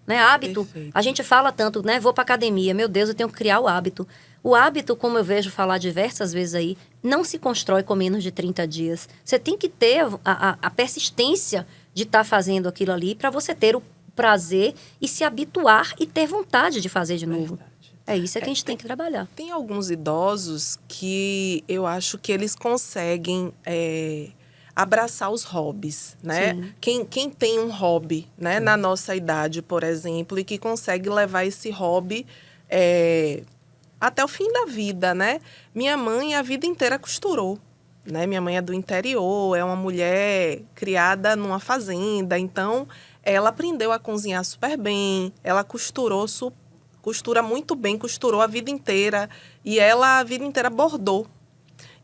Né? Hábito, Perfeito. a gente fala tanto, né? Vou para academia, meu Deus, eu tenho que criar o hábito. O hábito, como eu vejo falar diversas vezes aí, não se constrói com menos de 30 dias. Você tem que ter a persistência de estar fazendo aquilo ali para você ter o prazer e se habituar e ter vontade de fazer de novo. Verdade. É isso que a gente tem que trabalhar. Tem alguns idosos que eu acho que eles conseguem abraçar os hobbies, né? Quem tem um hobby, né, na nossa idade, por exemplo, e que consegue levar esse hobby até o fim da vida, né? Minha mãe a vida inteira costurou, né? Minha mãe é do interior, é uma mulher criada numa fazenda, então ela aprendeu a cozinhar super bem, ela costura muito bem, costurou a vida inteira e ela a vida inteira bordou.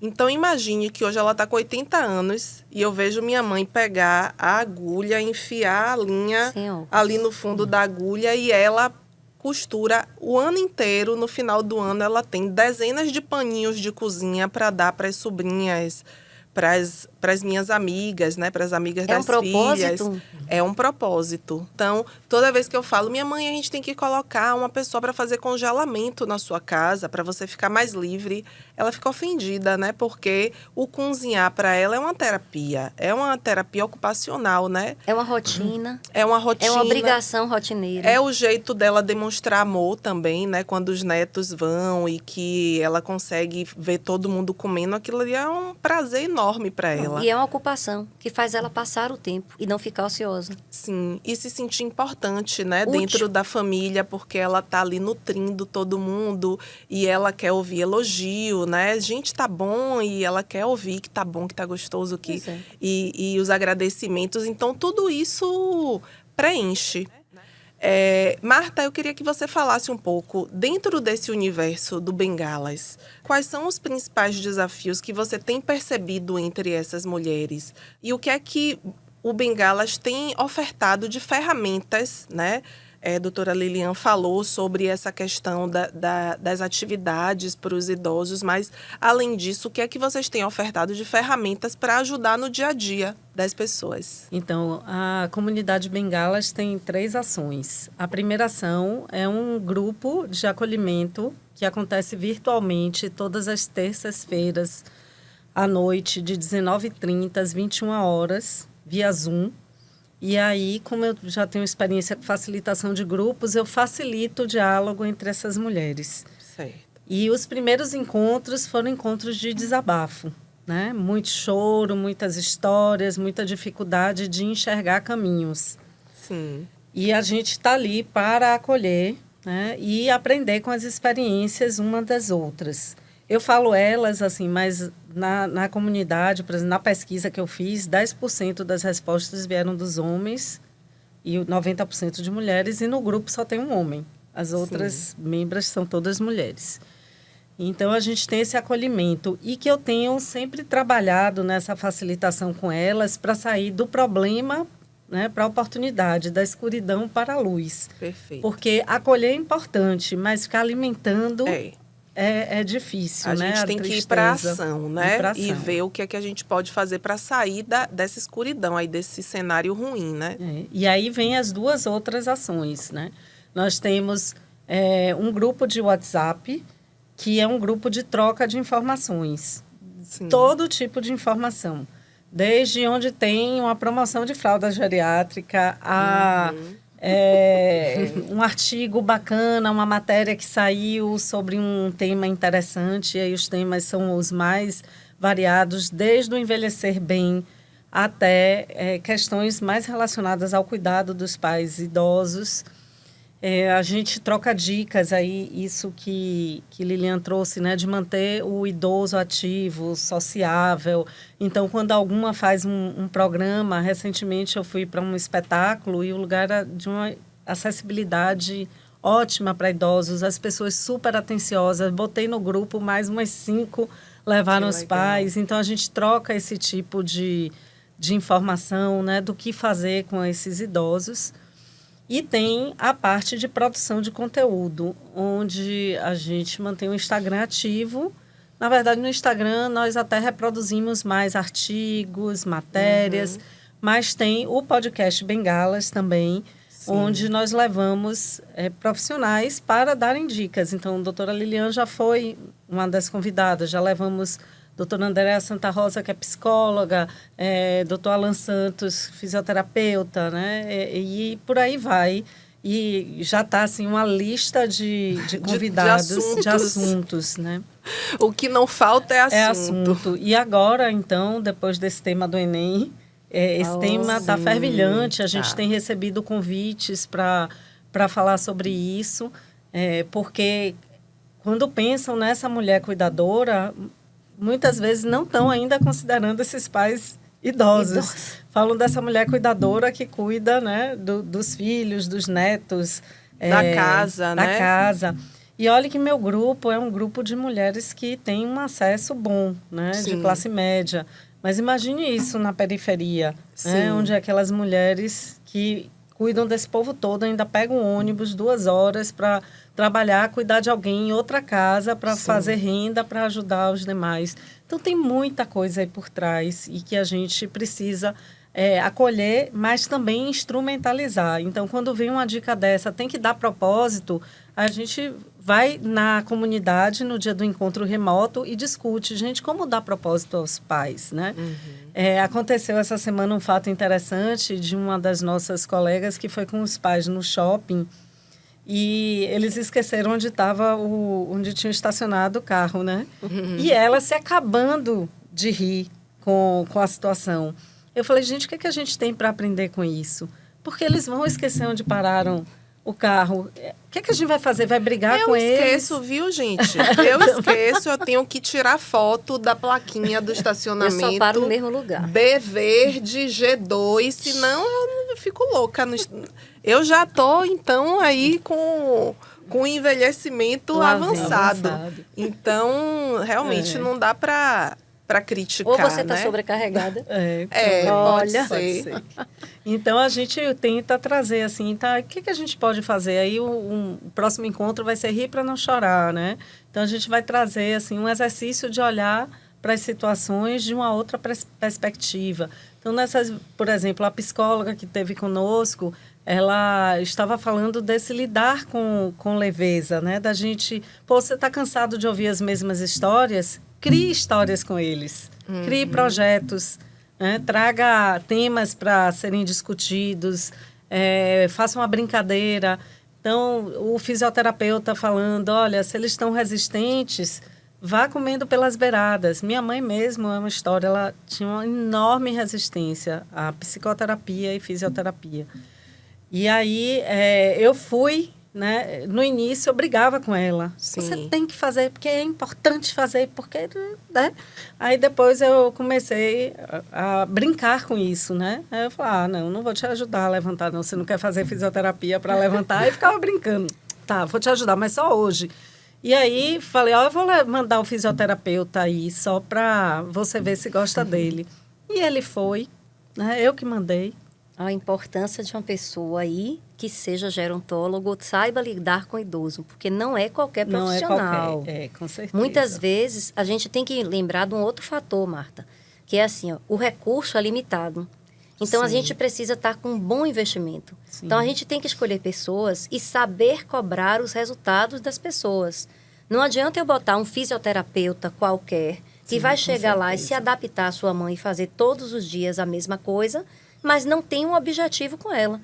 Então, imagine que hoje ela está com 80 anos e eu vejo minha mãe pegar a agulha, enfiar a linha ali no fundo da agulha e ela costura o ano inteiro. No final do ano, ela tem dezenas de paninhos de cozinha para dar para as sobrinhas, para as minhas amigas, né? Para as amigas É um das filhas. propósito? É um propósito. Então, toda vez que eu falo, minha mãe, a gente tem que colocar uma pessoa para fazer congelamento na sua casa, para você ficar mais livre, ela fica ofendida, né? Porque o cozinhar para ela é uma terapia ocupacional, né? É uma rotina. É uma rotina. É uma obrigação rotineira. É o jeito dela demonstrar amor também, né? Quando os netos vão e que ela consegue ver todo mundo comendo, aquilo ali é um prazer enorme para ela. E é uma ocupação que faz ela passar o tempo e não ficar ociosa. Sim, e se sentir importante, né? Útil. Dentro da família, porque ela tá ali nutrindo todo mundo e ela quer ouvir elogio, né? Gente, tá bom, e ela quer ouvir que tá bom, que tá gostoso, que Pois é. e os agradecimentos. Então, tudo isso preenche. Marta, eu queria que você falasse um pouco, dentro desse universo do Bengalas, quais são os principais desafios que você tem percebido entre essas mulheres? E o que é que o Bengalas tem ofertado de ferramentas, né? A doutora Lilian falou sobre essa questão das atividades para os idosos, mas, além disso, o que é que vocês têm ofertado de ferramentas para ajudar no dia a dia das pessoas? Então, a comunidade Bengalas tem 3 ações. A primeira ação é um grupo de acolhimento que acontece virtualmente todas as terças-feiras à noite, de 19h30 às 21h, via Zoom. E aí, como eu já tenho experiência com facilitação de grupos, eu facilito o diálogo entre essas mulheres. Certo. E os primeiros encontros foram encontros de desabafo, né? Muito choro, muitas histórias, muita dificuldade de enxergar caminhos. Sim. E a gente está ali para acolher, né? E aprender com as experiências uma das outras. Eu falo elas, assim, mas na comunidade, por exemplo, na pesquisa que eu fiz, 10% das respostas vieram dos homens e 90% de mulheres, e no grupo só tem um homem. As outras membros são todas mulheres. Então, a gente tem esse acolhimento e que eu tenho sempre trabalhado nessa facilitação com elas para sair do problema, né, para a oportunidade, da escuridão para a luz. Perfeito. Porque acolher é importante, mas ficar alimentando é difícil, a né? gente tem que ir para ação, né? E ver o que é que a gente pode fazer para sair dessa escuridão aí, desse cenário ruim, né? E aí vem as 2 outras ações, né? Nós temos um grupo de WhatsApp, que é um grupo de troca de informações. Sim. Todo tipo de informação. Desde onde tem uma promoção de fralda geriátrica a um artigo bacana, uma matéria que saiu sobre um tema interessante, e aí os temas são os mais variados, desde o envelhecer bem até questões mais relacionadas ao cuidado dos pais idosos. A gente troca dicas aí, isso que Lilian trouxe, né, de manter o idoso ativo, sociável. Então, quando alguma faz um programa, recentemente eu fui para um espetáculo e o lugar era de uma acessibilidade ótima para idosos, as pessoas super atenciosas. Botei no grupo, mais umas 5 levaram os pais. Então, a gente troca esse tipo de informação, né, do que fazer com esses idosos. E tem a parte de produção de conteúdo, onde a gente mantém o Instagram ativo. Na verdade, no Instagram, nós até reproduzimos mais artigos, matérias, mas tem o podcast Bengalas também, onde nós levamos profissionais para darem dicas. Então, a doutora Lilian já foi uma das convidadas, já levamos doutora Andréa Santa Rosa, que é psicóloga, doutor Alan Santos, fisioterapeuta, né? E por aí vai. E já está, assim, uma lista de convidados, de assuntos, né? O que não falta é assunto. É assunto. E agora, então, depois desse tema do Enem, esse tema está fervilhante. A gente tem recebido convites para falar sobre isso, porque quando pensam nessa mulher cuidadora, muitas vezes não estão ainda considerando esses pais idosos. Falam dessa mulher cuidadora que cuida, né, dos filhos, dos netos. Da casa, da né? casa. E olha que meu grupo é um grupo de mulheres que tem um acesso bom, né, de classe média. Mas imagine isso na periferia, né, onde aquelas mulheres que cuidam desse povo todo, ainda pegam um ônibus 2 horas para trabalhar, cuidar de alguém em outra casa, para fazer renda, para ajudar os demais. Então, tem muita coisa aí por trás e que a gente precisa acolher, mas também instrumentalizar. Então, quando vem uma dica dessa, tem que dar propósito, a gente vai na comunidade no dia do encontro remoto e discute, gente, como dar propósito aos pais, né? Aconteceu essa semana um fato interessante de uma das nossas colegas que foi com os pais no shopping e eles esqueceram onde tinham estacionado o carro, né? E ela se acabando de rir com a situação. Eu falei, gente, o que a gente tem para aprender com isso? Porque eles vão esquecer onde pararam o carro. O que a gente vai fazer? Vai brigar com eles? Eu esqueço, viu, gente? Eu esqueço, eu tenho que tirar foto da plaquinha do estacionamento. Eu só paro no mesmo lugar. B verde, G2, senão eu fico louca. Eu já tô, então, aí com o envelhecimento avançado. Então, realmente, não dá para criticar, ou você está né? sobrecarregada. Pode Pode ser. ser. Então, a gente tenta trazer assim, tá? O que a gente pode fazer? Aí, o próximo encontro vai ser rir para não chorar, né? Então, a gente vai trazer assim, um exercício de olhar para as situações de uma outra perspectiva. Então, por exemplo, a psicóloga que esteve conosco, ela estava falando desse lidar com leveza, né? Da gente, você está cansado de ouvir as mesmas histórias? Crie histórias com eles, crie projetos, né? Traga temas para serem discutidos, faça uma brincadeira. Então, o fisioterapeuta falando, olha, se eles estão resistentes, vá comendo pelas beiradas. Minha mãe mesmo, é uma história, ela tinha uma enorme resistência à psicoterapia e fisioterapia. E aí, eu fui, né? No início, eu brigava com ela. Sim. Você tem que fazer, porque é importante fazer, porque... Né? Aí, depois, eu comecei a brincar com isso, né? Aí eu falei, não vou te ajudar a levantar, não. Você não quer fazer fisioterapia para levantar? Aí, ficava brincando. Tá, vou te ajudar, mas só hoje. E aí, falei, eu vou mandar o fisioterapeuta aí, só para você ver se gosta dele. E ele foi, né? Eu que mandei. A importância de uma pessoa aí que seja gerontólogo, saiba lidar com o idoso, porque não é qualquer profissional. Não é qualquer, com certeza. Muitas vezes, a gente tem que lembrar de um outro fator, Marta, que é assim, o recurso é limitado. Então, a gente precisa estar com um bom investimento. Sim. Então, a gente tem que escolher pessoas e saber cobrar os resultados das pessoas. Não adianta eu botar um fisioterapeuta qualquer que vai chegar lá e se adaptar à sua mãe e fazer todos os dias a mesma coisa, mas não tem um objetivo com ela.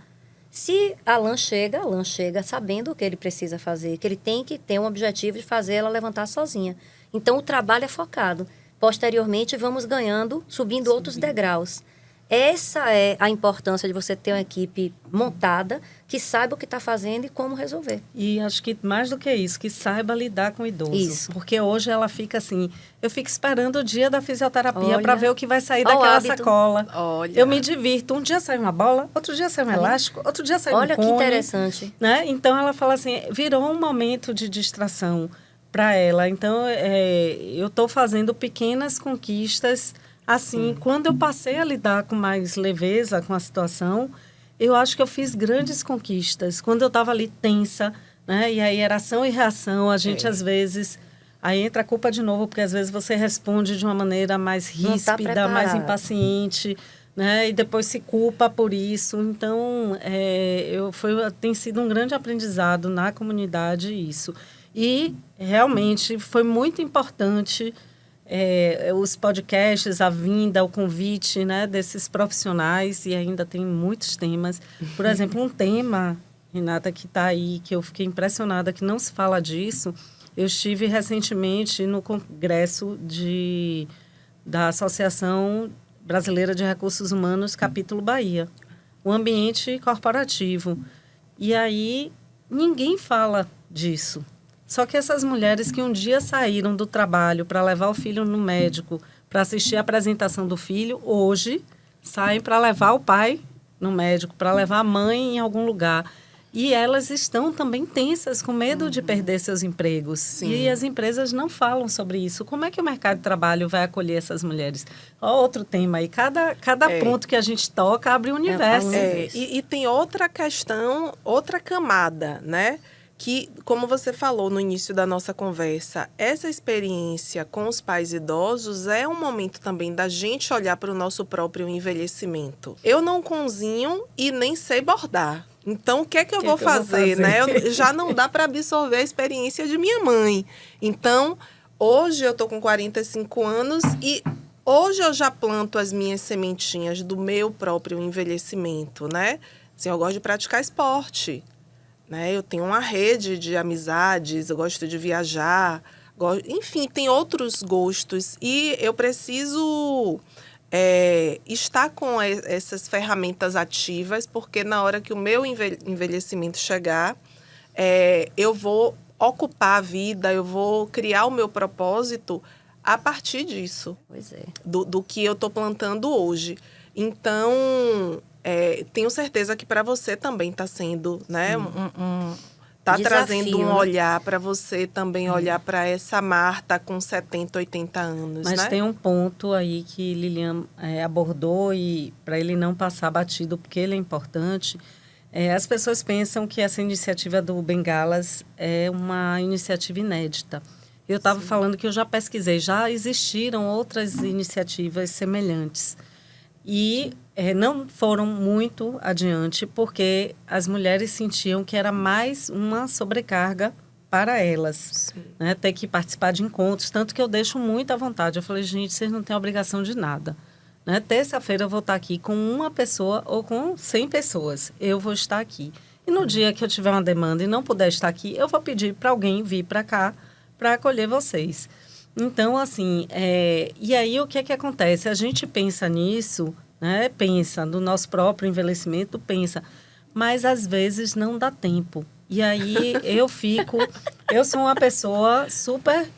Se Alan chega sabendo o que ele precisa fazer, que ele tem que ter um objetivo de fazer ela levantar sozinha. Então, o trabalho é focado. Posteriormente, vamos ganhando, subindo outros degraus. Essa é a importância de você ter uma equipe montada que saiba o que está fazendo e como resolver. E acho que mais do que isso, que saiba lidar com o idoso. Isso. Porque hoje ela fica assim, eu fico esperando o dia da fisioterapia para ver o que vai sair daquela sacola. Olha. Eu me divirto. Um dia sai uma bola, outro dia sai um elástico, outro dia sai um cone. Olha que interessante. Né? Então ela fala assim, virou um momento de distração para ela. Então eu estou fazendo pequenas conquistas. Assim, quando eu passei a lidar com mais leveza com a situação, eu acho que eu fiz grandes conquistas. Quando eu estava ali tensa, né? E aí era ação e reação, a gente às vezes... Aí entra a culpa de novo, porque às vezes você responde de uma maneira mais ríspida, mais impaciente, né? E depois se culpa por isso. Então, tem sido um grande aprendizado na comunidade isso. E, realmente, foi muito importante... os podcasts, a vinda, o convite, né, desses profissionais, e ainda tem muitos temas. Por exemplo, um tema, Renata, que está aí, que eu fiquei impressionada, que não se fala disso. Eu estive recentemente no congresso da Associação Brasileira de Recursos Humanos, capítulo Bahia, o ambiente corporativo. E aí, ninguém fala disso. Só que essas mulheres que um dia saíram do trabalho para levar o filho no médico, para assistir a apresentação do filho, hoje saem para levar o pai no médico, para levar a mãe em algum lugar. E elas estão também tensas, com medo de perder seus empregos. Sim. E as empresas não falam sobre isso. Como é que o mercado de trabalho vai acolher essas mulheres? Ó, outro tema aí. Cada ponto que a gente toca abre um universo. E tem outra questão, outra camada, né? Que, como você falou no início da nossa conversa, essa experiência com os pais idosos é um momento também da gente olhar para o nosso próprio envelhecimento. Eu não cozinho e nem sei bordar. Então, o que é que eu vou fazer, né? Já não dá para absorver a experiência de minha mãe. Então, hoje eu tô com 45 anos e hoje eu já planto as minhas sementinhas do meu próprio envelhecimento, né? Assim, eu gosto de praticar esporte, né? Eu tenho uma rede de amizades, eu gosto de viajar, enfim, tem outros gostos. E eu preciso estar com essas ferramentas ativas, porque na hora que o meu envelhecimento chegar, eu vou ocupar a vida, eu vou criar o meu propósito a partir disso. Pois é. Do que eu estou plantando hoje. Então, tenho certeza que para você também está sendo, né, está trazendo um olhar para você também, olhar para essa Marta com 70, 80 anos, Mas né? tem um ponto aí que Lilian abordou e para ele não passar batido, porque ele é importante. As pessoas pensam que essa iniciativa do Bengalas é uma iniciativa inédita. Eu estava falando que eu já pesquisei, já existiram outras iniciativas semelhantes. E não foram muito adiante, porque as mulheres sentiam que era mais uma sobrecarga para elas, né? Ter que participar de encontros, tanto que eu deixo muito à vontade. Eu falei, gente, vocês não têm obrigação de nada, né? Terça-feira eu vou estar aqui com uma pessoa ou com 100 pessoas. Eu vou estar aqui. E no dia que eu tiver uma demanda e não puder estar aqui, eu vou pedir para alguém vir para cá para acolher vocês. Então, assim, e aí o que é que acontece? A gente pensa nisso, né? Pensa no nosso próprio envelhecimento, pensa, mas às vezes não dá tempo. E aí eu sou uma pessoa super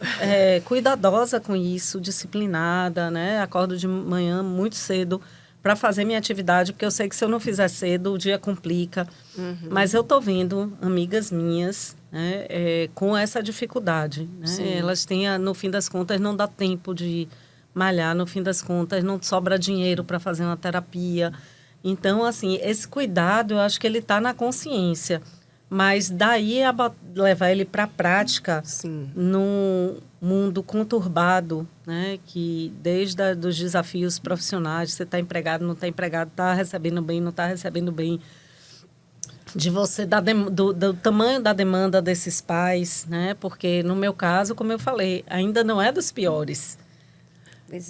cuidadosa com isso, disciplinada, né? Acordo de manhã muito cedo para fazer minha atividade, porque eu sei que se eu não fizer cedo, o dia complica. Mas eu tô vendo amigas minhas, né, com essa dificuldade, né? Elas têm, no fim das contas, não dá tempo de malhar, no fim das contas, não sobra dinheiro para fazer uma terapia. Então, assim, esse cuidado, eu acho que ele está na consciência. Mas daí a levar ele para a prática, num mundo conturbado, né? Que desde dos desafios profissionais, você está empregado, não está empregado, está recebendo bem, não está recebendo bem, de você do tamanho da demanda desses pais, né? Porque no meu caso, como eu falei, ainda não é dos piores.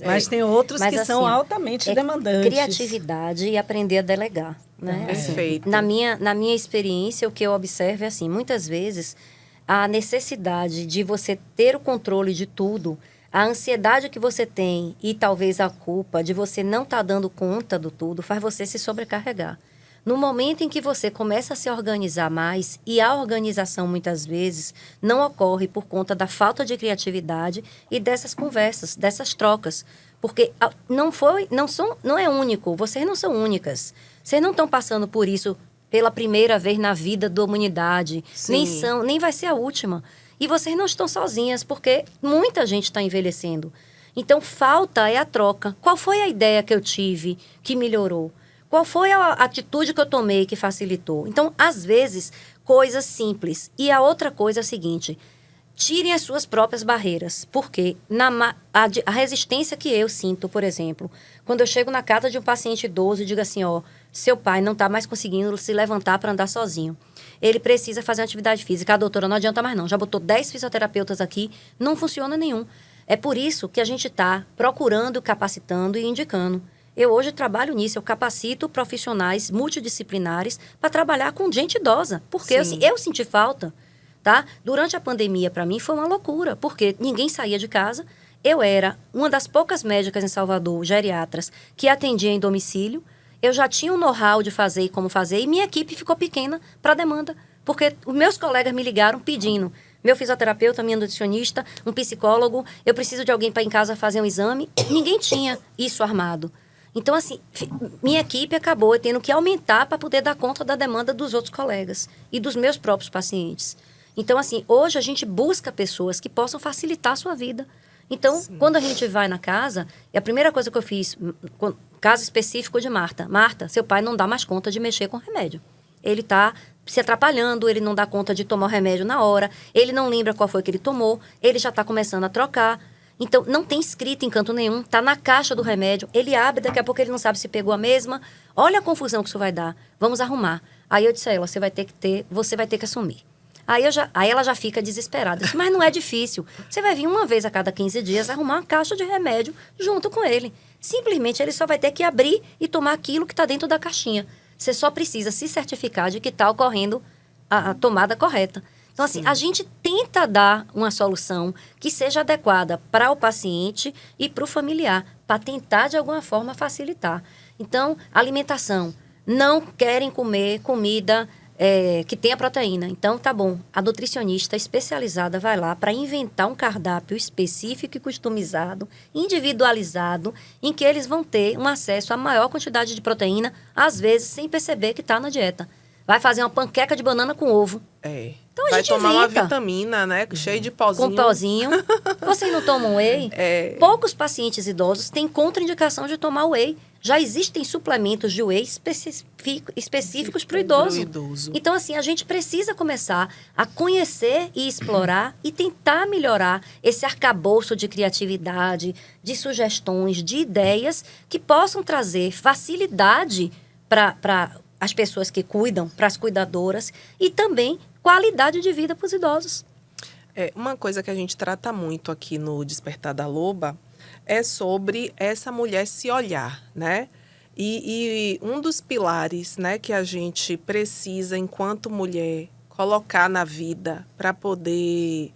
Mas tem outros que são altamente demandantes. Criatividade e aprender a delegar, né? Perfeito. Na minha experiência, o que eu observo é assim, muitas vezes a necessidade de você ter o controle de tudo, a ansiedade que você tem e talvez a culpa de você não estar dando conta do tudo, faz você se sobrecarregar. No momento em que você começa a se organizar mais, e a organização muitas vezes não ocorre por conta da falta de criatividade e dessas conversas, dessas trocas. Porque não é único, vocês não são únicas. Vocês não estão passando por isso pela primeira vez na vida da humanidade. Nem vai ser a última. E vocês não estão sozinhas, porque muita gente está envelhecendo. Então, falta é a troca. Qual foi a ideia que eu tive que melhorou? Qual foi a atitude que eu tomei que facilitou? Então, às vezes, coisas simples. E a outra coisa é a seguinte, tirem as suas próprias barreiras. Porque a resistência que eu sinto, por exemplo, quando eu chego na casa de um paciente idoso e digo assim, ó, seu pai não está mais conseguindo se levantar para andar sozinho. Ele precisa fazer uma atividade física. A doutora, não adianta mais não. Já botou 10 fisioterapeutas aqui, não funciona nenhum. É por isso que a gente está procurando, capacitando e indicando. Eu hoje trabalho nisso, eu capacito profissionais multidisciplinares para trabalhar com gente idosa, porque eu senti falta, tá? Durante a pandemia, para mim, foi uma loucura, porque ninguém saía de casa. Eu era uma das poucas médicas em Salvador, geriatras, que atendia em domicílio. Eu já tinha um know-how de fazer e como fazer, e minha equipe ficou pequena para a demanda, porque os meus colegas me ligaram pedindo, meu fisioterapeuta, minha nutricionista, um psicólogo, eu preciso de alguém para ir em casa fazer um exame. Ninguém tinha isso armado. Então, assim, minha equipe acabou tendo que aumentar para poder dar conta da demanda dos outros colegas e dos meus próprios pacientes. Então, assim, hoje a gente busca pessoas que possam facilitar a sua vida. Então, quando a gente vai na casa, a primeira coisa que eu fiz, caso específico de Marta. Marta, seu pai não dá mais conta de mexer com remédio. Ele está se atrapalhando, ele não dá conta de tomar o remédio na hora, ele não lembra qual foi que ele tomou, ele já está começando a trocar. Então, não tem escrito em canto nenhum, está na caixa do remédio, ele abre, daqui a pouco ele não sabe se pegou a mesma. Olha a confusão que isso vai dar, vamos arrumar. Aí eu disse a ela, você vai ter que assumir. Aí ela já fica desesperada. Disse, mas não é difícil. Você vai vir uma vez a cada 15 dias arrumar uma caixa de remédio junto com ele. Simplesmente ele só vai ter que abrir e tomar aquilo que está dentro da caixinha. Você só precisa se certificar de que está ocorrendo a tomada correta. Então, assim, a gente tenta dar uma solução que seja adequada para o paciente e para o familiar, para tentar, de alguma forma, facilitar. Então, alimentação. Não querem comer comida que tenha proteína. Então, tá bom. A nutricionista especializada vai lá para inventar um cardápio específico e customizado, individualizado, em que eles vão ter um acesso à maior quantidade de proteína, às vezes sem perceber que está na dieta. Vai fazer uma panqueca de banana com ovo. Então, a vai gente tomar inventa. uma vitamina, né? Cheio de pozinho. Com pozinho. Vocês não tomam whey? Poucos pacientes idosos têm contraindicação de tomar whey. Já existem suplementos de whey específicos para o idoso. Então, assim, a gente precisa começar a conhecer e explorar e tentar melhorar esse arcabouço de criatividade, de sugestões, de ideias que possam trazer facilidade para as pessoas que cuidam, para as cuidadoras e também qualidade de vida para os idosos. Uma coisa que a gente trata muito aqui no Despertar da Loba é sobre essa mulher se olhar, né? E um dos pilares, né, que a gente precisa, enquanto mulher, colocar na vida para poder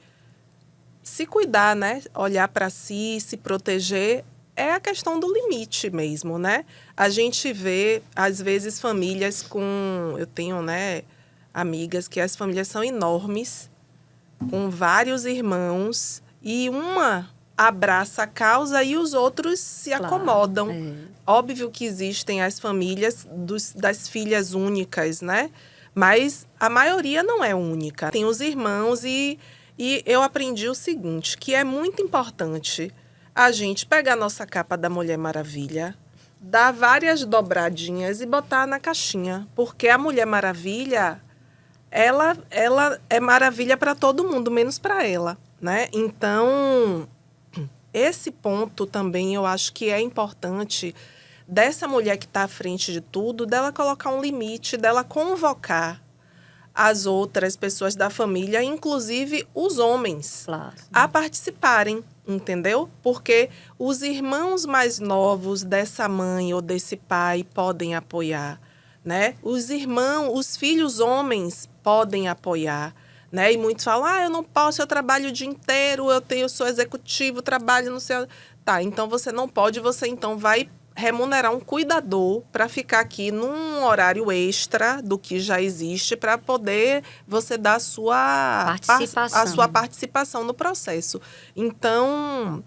se cuidar, né? Olhar para si, se proteger, é a questão do limite mesmo, né? A gente vê, às vezes, famílias com... Eu tenho, né, amigas que as famílias são enormes, com vários irmãos, e uma abraça a causa e os outros se acomodam. Óbvio que existem as famílias das filhas únicas, né? Mas a maioria não é única. Tem os irmãos e eu aprendi o seguinte, que é muito importante a gente pegar a nossa capa da Mulher Maravilha, dar várias dobradinhas e botar na caixinha. Porque a Mulher Maravilha, ela é maravilha para todo mundo, menos para ela, né? Então, esse ponto também eu acho que é importante dessa mulher que está à frente de tudo, dela colocar um limite, dela convocar as outras pessoas da família, inclusive os homens, a participarem, entendeu? Porque os irmãos mais novos dessa mãe ou desse pai podem apoiar, né? Os filhos homens podem apoiar, né? E muitos falam, eu não posso, eu trabalho o dia inteiro, eu sou executivo, trabalho no seu... Tá, então você não pode, você então vai remunerar um cuidador para ficar aqui num horário extra do que já existe para poder você dar a sua participação no processo. Então,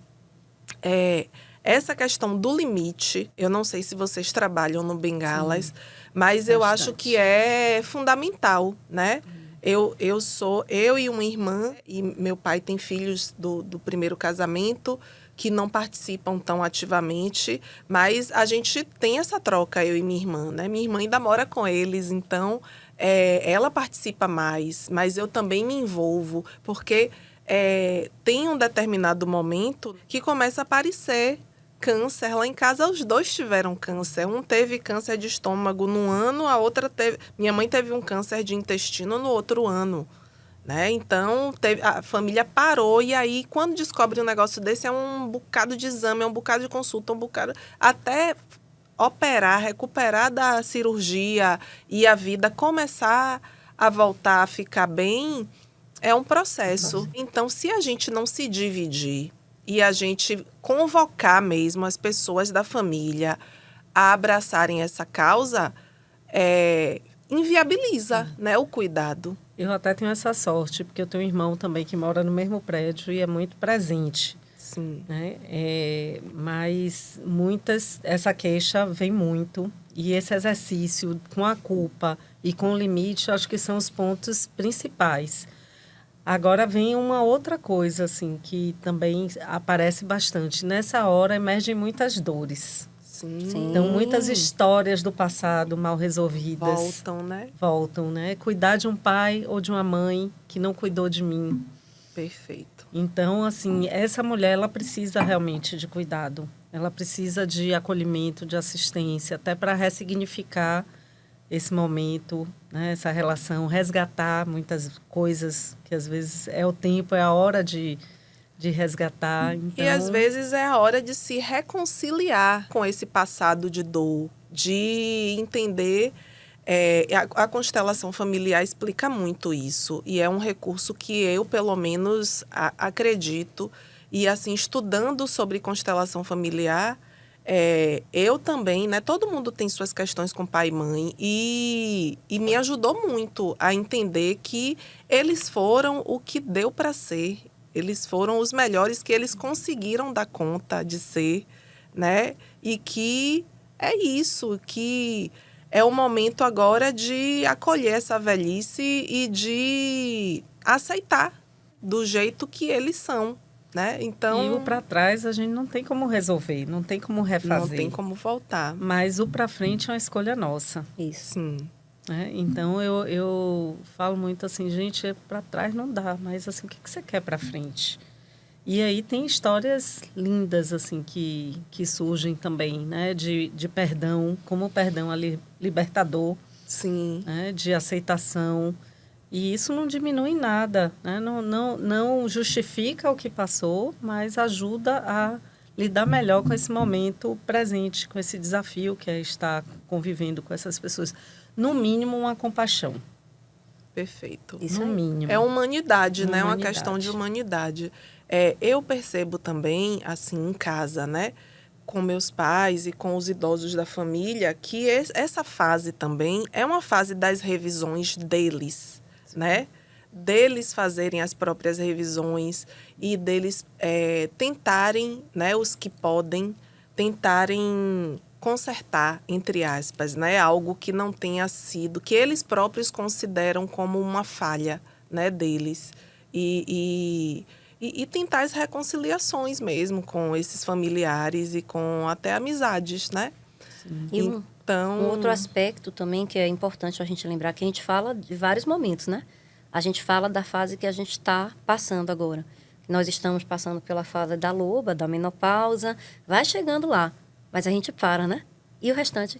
essa questão do limite, eu não sei se vocês trabalham no Bengalas, mas eu acho que é fundamental, né? Eu e uma irmã, e meu pai tem filhos do primeiro casamento, que não participam tão ativamente, mas a gente tem essa troca, eu e minha irmã, né? Minha irmã ainda mora com eles, então ela participa mais, mas eu também me envolvo, porque tem um determinado momento que começa a aparecer câncer. Lá em casa, os dois tiveram câncer. Um teve câncer de estômago no ano, a outra teve... Minha mãe teve um câncer de intestino no outro ano. Né? Então, a família parou e aí, quando descobre um negócio desse, é um bocado de exame, é um bocado de consulta, até operar, recuperar da cirurgia e a vida começar a voltar a ficar bem, é um processo. Então, se a gente não se dividir e a gente convocar mesmo as pessoas da família a abraçarem essa causa, inviabiliza, né, o cuidado. Eu até tenho essa sorte, porque eu tenho um irmão também que mora no mesmo prédio e é muito presente. Sim. né? Mas essa queixa vem muito, e esse exercício com a culpa e com o limite, acho que são os pontos principais. Agora vem uma outra coisa, assim, que também aparece bastante. Nessa hora emergem muitas dores. Sim. Sim. Então, muitas histórias do passado mal resolvidas Voltam, né? Cuidar de um pai ou de uma mãe que não cuidou de mim. Perfeito. Então, assim, essa mulher, ela precisa realmente de cuidado. Ela precisa de acolhimento, de assistência, até para ressignificar esse momento, né, essa relação, resgatar muitas coisas que às vezes é o tempo, é a hora de resgatar. Então, E às vezes é a hora de se reconciliar com esse passado de dor, de entender. A constelação familiar explica muito isso, e é um recurso que eu, pelo menos, acredito. E assim, estudando sobre constelação familiar, eu também, né? Todo mundo tem suas questões com pai e mãe, e me ajudou muito a entender que eles foram o que deu para ser. Eles foram os melhores que eles conseguiram dar conta de ser, né? E que é isso, que é o momento agora de acolher essa velhice e de aceitar do jeito que eles são, né? Então, e o para trás a gente não tem como resolver, não tem como refazer. não tem como voltar. Mas o para frente é uma escolha nossa. Isso. Sim. Né? Então, eu falo muito assim, gente, para trás não dá, mas assim, o que você quer para frente? E aí tem histórias lindas assim que surgem também, né? De perdão, como o perdão ali libertador, Sim. né? De aceitação. E isso não diminui nada, né? Não justifica o que passou, mas ajuda a lidar melhor com esse momento presente, com esse desafio que é estar convivendo com essas pessoas. No mínimo, uma compaixão. Perfeito. Isso No aí. mínimo. É humanidade, né? Uma Humanidade. questão de humanidade. Eu percebo também, assim, em casa, né? Com meus pais e com os idosos da família, que essa fase também é uma fase das revisões deles, né? Deles fazerem as próprias revisões e deles tentarem, né? Os que podem, tentarem consertar, entre aspas, né? Algo que não tenha sido, que eles próprios consideram como uma falha, né? Deles. E tentar as reconciliações mesmo com esses familiares e com até amizades, né? E Então, um outro aspecto também que é importante a gente lembrar, que a gente fala de vários momentos, né? A gente fala da fase que a gente está passando agora. Nós estamos passando pela fase da loba, da menopausa, vai chegando lá, mas a gente para, né? E o restante?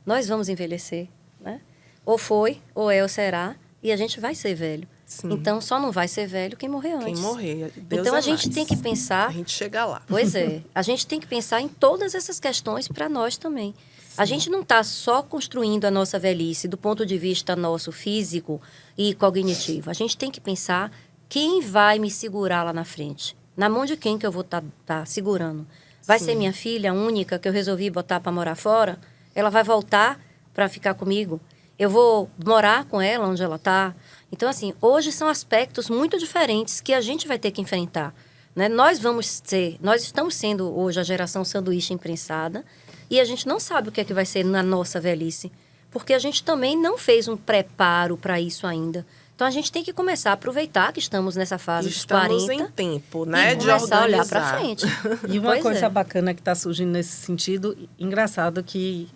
Nós vamos envelhecer, né? Ou foi, ou é, ou será, e a gente vai ser velho. sim, Então, só não vai ser velho quem morrer antes. quem morrer, Deus Então, é a gente mais. tem que pensar... A gente chega lá. Pois é. A gente tem que pensar em todas essas questões para nós também. A gente não está só construindo a nossa velhice do ponto de vista nosso físico e cognitivo. A gente tem que pensar quem vai me segurar lá na frente. Na mão de quem que eu vou tá segurando? Vai ser minha filha única que eu resolvi botar para morar fora? Ela vai voltar para ficar comigo? Eu vou morar com ela onde ela está? Então, assim, hoje são aspectos muito diferentes que a gente vai ter que enfrentar. Né? Nós estamos sendo hoje a geração sanduíche imprensada e a gente não sabe o que é que vai ser na nossa velhice, porque a gente também não fez um preparo para isso ainda. Então, a gente tem que começar a aproveitar que estamos nessa fase dos Estamos 40 em tempo, né? e De começar a olhar organizar. para frente. E uma Pois coisa é. bacana que está surgindo nesse sentido, engraçado que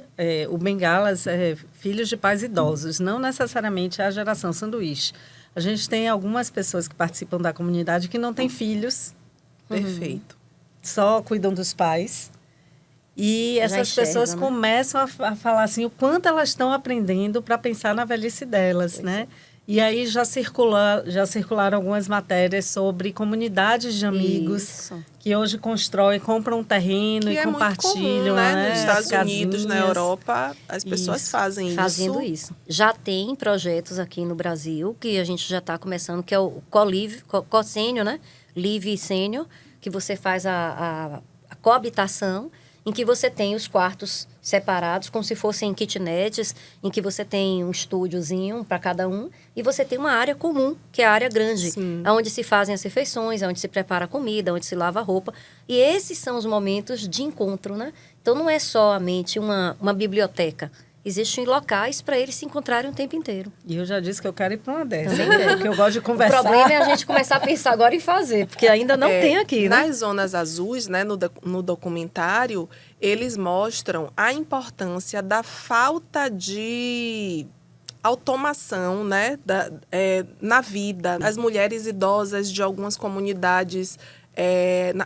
o Bengalas é filhos de pais idosos, não necessariamente é a geração sanduíche. A gente tem algumas pessoas que participam da comunidade que não têm filhos, Perfeito. só cuidam dos pais. E Já essas enxergam, pessoas né? começam a falar assim, o quanto elas estão aprendendo para pensar na velhice delas, né? E aí já circularam algumas matérias sobre comunidades de amigos Isso. que hoje constroem, compram um terreno Que e é muito compartilham, comum, né? né? Nos as Estados Unidos, na casinhas. Europa, as pessoas Isso. fazem Fazendo isso. Já tem projetos aqui no Brasil que a gente já está começando, que é o CoSênior, né? Live Sênior, que você faz a coabitação em que você tem os quartos separados, como se fossem kitnets, em que você tem um estúdiozinho para cada um, e você tem uma área comum, que é a área grande, Sim. onde se fazem as refeições, onde se prepara a comida, onde se lava a roupa. E esses são os momentos de encontro, né? Então, não é somente uma biblioteca. Existem locais para eles se encontrarem o tempo inteiro. E eu já disse que eu quero ir para uma dessas, Também quero. porque eu gosto de conversar. O problema é a gente começar a pensar agora em fazer, porque ainda não tem aqui, né? Nas zonas azuis, né, no documentário, eles mostram a importância da falta de automação, né, na vida. As mulheres idosas de algumas comunidades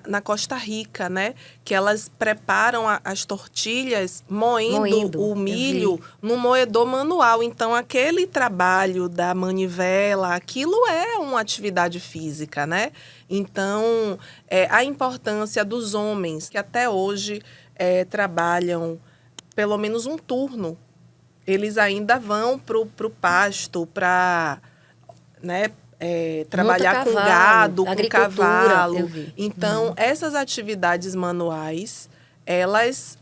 na Costa Rica, né, que elas preparam as tortilhas moendo o milho no moedor manual. Então, aquele trabalho da manivela, aquilo é uma atividade física, né? Então, a importância dos homens, que até hoje trabalham pelo menos um turno, eles ainda vão para o pasto, para, né, trabalhar com gado, com cavalo. Então, essas atividades manuais, elas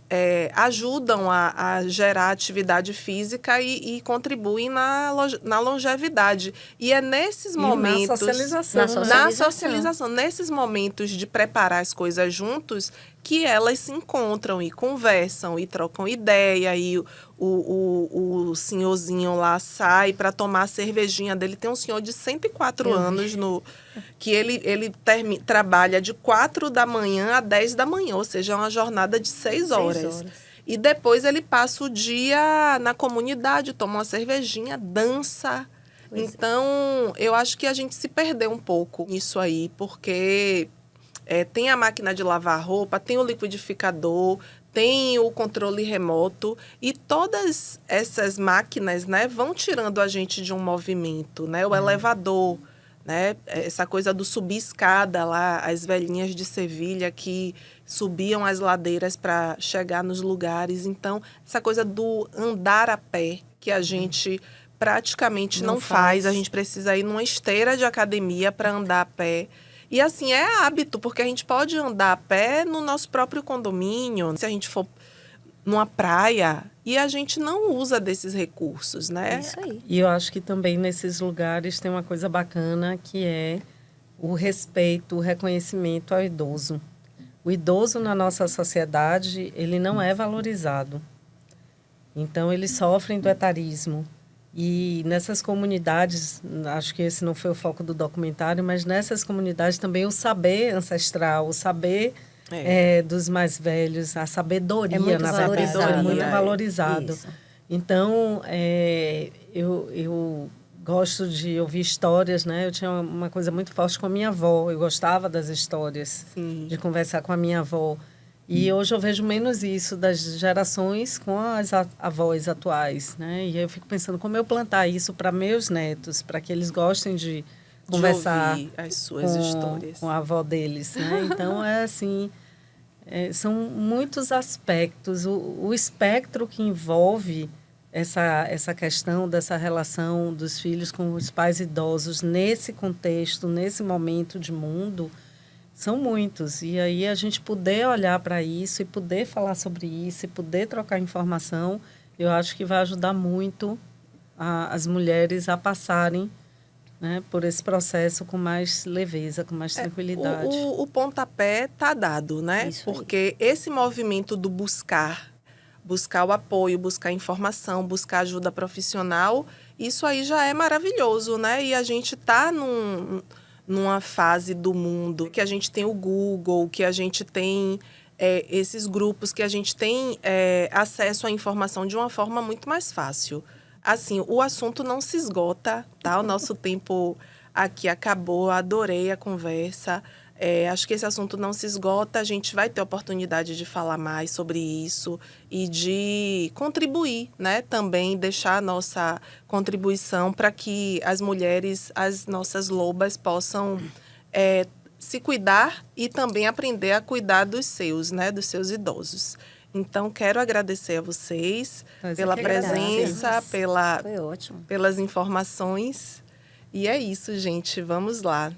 ajudam a gerar atividade física e contribuem na longevidade. E é nesses momentos... Na socialização. Na socialização. Nesses momentos de preparar as coisas juntos, que elas se encontram e conversam e trocam ideia. E o senhorzinho lá sai para tomar a cervejinha dele. Tem um senhor de 104 anos que ele trabalha de 4 da manhã a 10 da manhã, ou seja, é uma jornada de 6 horas. E depois ele passa o dia na comunidade, toma uma cervejinha, dança. Então, eu acho que a gente se perdeu um pouco nisso aí, porque tem a máquina de lavar roupa, tem o liquidificador, tem o controle remoto, e todas essas máquinas, né, vão tirando a gente de um movimento, né? O elevador, né? Essa coisa do subir escada lá, as velhinhas de Sevilha que subiam as ladeiras para chegar nos lugares. Então, essa coisa do andar a pé, que a gente praticamente não faz. A gente precisa ir numa esteira de academia para andar a pé. E assim, é hábito, porque a gente pode andar a pé no nosso próprio condomínio, se a gente for numa praia, e a gente não usa desses recursos, né? Isso aí. E eu acho que também nesses lugares tem uma coisa bacana, que é o respeito, o reconhecimento ao idoso. O idoso na nossa sociedade, ele não é valorizado. Então, eles sofrem do etarismo. E nessas comunidades, acho que esse não foi o foco do documentário, mas nessas comunidades também o saber ancestral, o saber dos mais velhos, a sabedoria, na verdade, é muito valorizado. Isso. Então, eu gosto de ouvir histórias, né? Eu tinha uma coisa muito forte com a minha avó, eu gostava das histórias, de conversar com a minha avó. E hoje eu vejo menos isso das gerações com as avós atuais, né? E aí eu fico pensando como eu plantar isso para meus netos, para que eles gostem de conversar ouvir as suas histórias com a avó deles, né? Então, assim, são muitos aspectos. O espectro que envolve essa questão dessa relação dos filhos com os pais idosos nesse contexto, nesse momento de mundo, são muitos. E aí a gente poder olhar para isso e poder falar sobre isso e poder trocar informação, eu acho que vai ajudar muito as mulheres a passarem, né, por esse processo com mais leveza, com mais tranquilidade. O pontapé está dado, né? Isso aí. Porque esse movimento do buscar o apoio, buscar informação, buscar ajuda profissional, isso aí já é maravilhoso, né? E a gente está numa fase do mundo que a gente tem o Google, que a gente tem esses grupos, que a gente tem acesso à informação de uma forma muito mais fácil. Assim, o assunto não se esgota, tá? O nosso tempo aqui acabou, adorei a conversa. Acho que esse assunto não se esgota, a gente vai ter oportunidade de falar mais sobre isso e de contribuir, né? Também deixar a nossa contribuição para que as mulheres, as nossas lobas, possam se cuidar e também aprender a cuidar dos seus, né? Dos seus idosos. Então, quero agradecer a vocês pela presença, Foi ótimo. pelas informações. E é isso, gente. Vamos lá.